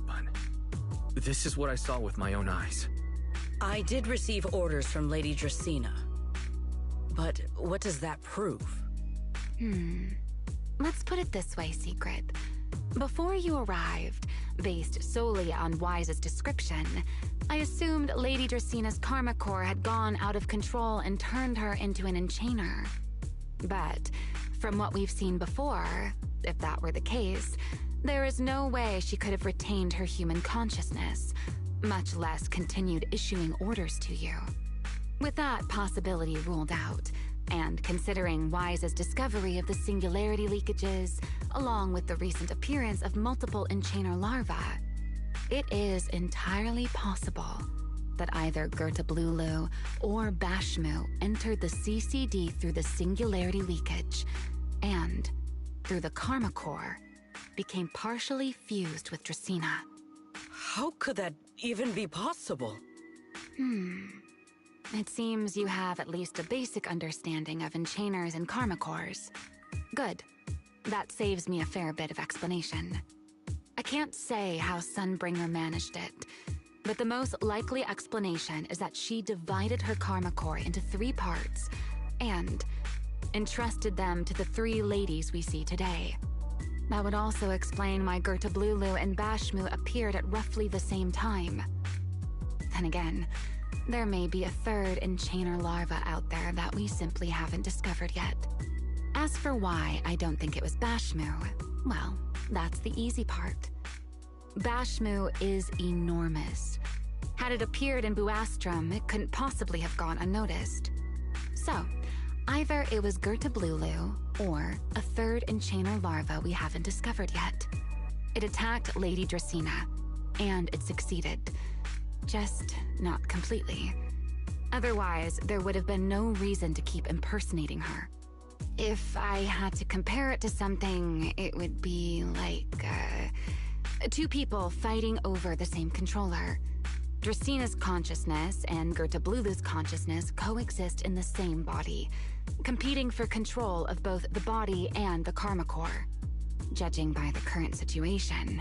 but this is what I saw with my own eyes. I did receive orders from Lady Dracaena. But what does that prove? Let's put it this way, Sigrid. Before you arrived, based solely on Wise's description, I assumed Lady Dracena's karma core had gone out of control and turned her into an enchainer. But from what we've seen before, if that were the case, there is no way she could have retained her human consciousness, much less continued issuing orders to you. With that possibility ruled out, and considering Wise's discovery of the singularity leakages, along with the recent appearance of multiple enchainer larvae, it is entirely possible that either Gerta Blulu or Bashmu entered the CCD through the singularity leakage, and, through the karma core, became partially fused with Dracaena. How could that even be possible? It seems you have at least a basic understanding of enchainers and karma cores. Good. That saves me a fair bit of explanation. I can't say how Sunbringer managed it, but the most likely explanation is that she divided her karma core into 3 parts and entrusted them to the 3 ladies we see today. That would also explain why Gerta Blulu and Bashmu appeared at roughly the same time. Then again, there may be a 3rd enchainer larva out there that we simply haven't discovered yet. As for why I don't think it was Bashmu, well, that's the easy part. Bashmu is enormous. Had it appeared in Buastrom, it couldn't possibly have gone unnoticed. So, either it was Gertablulu, or a third enchainer larva we haven't discovered yet. It attacked Lady Dracena, and it succeeded. Just not completely. Otherwise, there would have been no reason to keep impersonating her. If I had to compare it to something, it would be like, two people fighting over the same controller. Dracena's consciousness and Gertablulu's consciousness coexist in the same body, competing for control of both the body and the Karma Core. Judging by the current situation,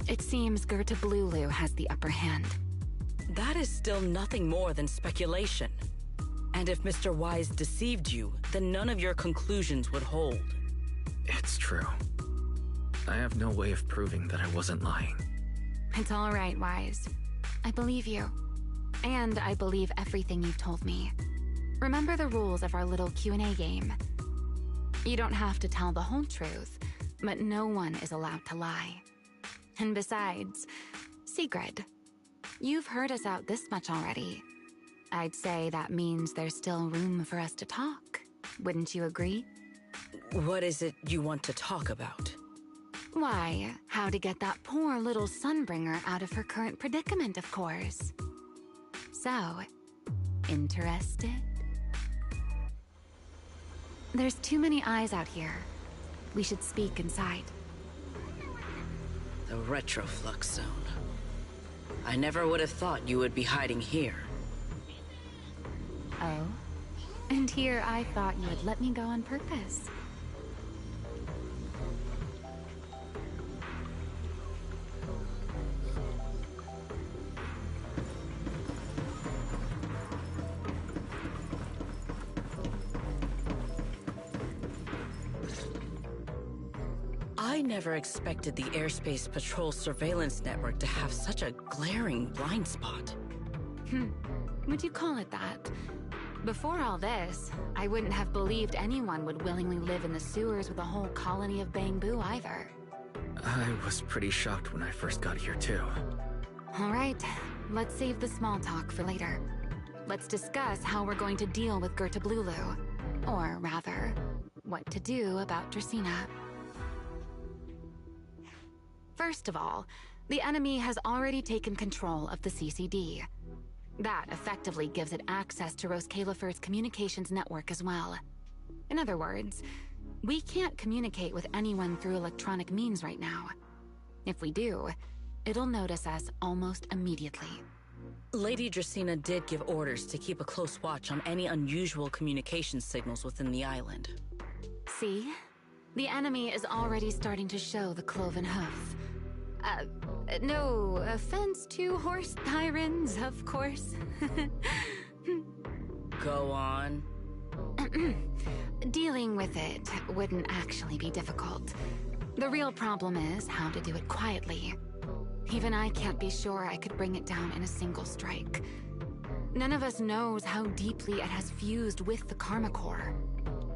it seems Gertablulu has the upper hand. That is still nothing more than speculation. And if Mr. Wise deceived you, then none of your conclusions would hold. It's true. I have no way of proving that I wasn't lying. It's all right, Wise. I believe you. And I believe everything you've told me. Remember the rules of our little Q&A game. You don't have to tell the whole truth, but no one is allowed to lie. And besides, Sigrid, you've heard us out this much already. I'd say that means there's still room for us to talk. Wouldn't you agree? What is it you want to talk about? Why, how to get that poor little Sunbringer out of her current predicament, of course. So, interested? There's too many eyes out here. We should speak inside. The Retroflux Zone. I never would have thought you would be hiding here. Oh? And here I thought you would let me go on purpose. I never expected the Airspace Patrol surveillance network to have such a glaring blind spot. Would you call it that? Before all this, I wouldn't have believed anyone would willingly live in the sewers with a whole colony of Bangbu either. I was pretty shocked when I first got here too. All right, let's save the small talk for later. Let's discuss how we're going to deal with Gertablulu. Or rather, what to do about Dracena. First of all, the enemy has already taken control of the CCD. That effectively gives it access to Roskalifer's communications network as well. In other words, we can't communicate with anyone through electronic means right now. If we do, it'll notice us almost immediately. Lady Dracena did give orders to keep a close watch on any unusual communication signals within the island. See? The enemy is already starting to show the cloven hoof. No offense to horse tyrants, of course. Go on. Dealing with it wouldn't actually be difficult. The real problem is how to do it quietly. Even I can't be sure I could bring it down in a single strike. None of us knows how deeply it has fused with the Karma Core.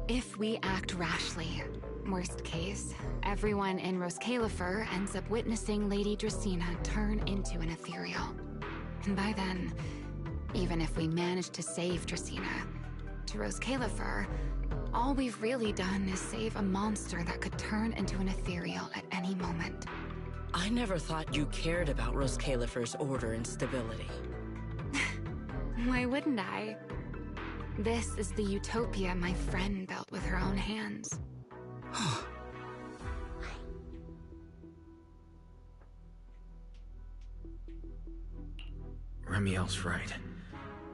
If we act rashly, worst case, everyone in Roskalifer ends up witnessing Lady Dracena turn into an ethereal. And by then, even if we manage to save Dracena, to Roskalifer, all we've really done is save a monster that could turn into an ethereal at any moment. I never thought you cared about Roskalifer's order and stability. Why wouldn't I? This is the utopia my friend built with her own hands. Remiel's right.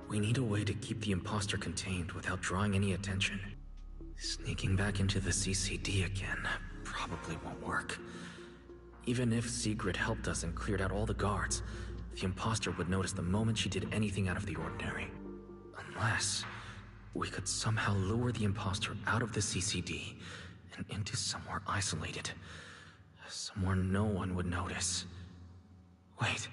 We need a way to keep the imposter contained without drawing any attention. Sneaking back into the CCD again probably won't work. Even if Sigrid helped us and cleared out all the guards, the imposter would notice the moment she did anything out of the ordinary. Unless we could somehow lure the imposter out of the CCD and into somewhere isolated. Somewhere no one would notice. Wait.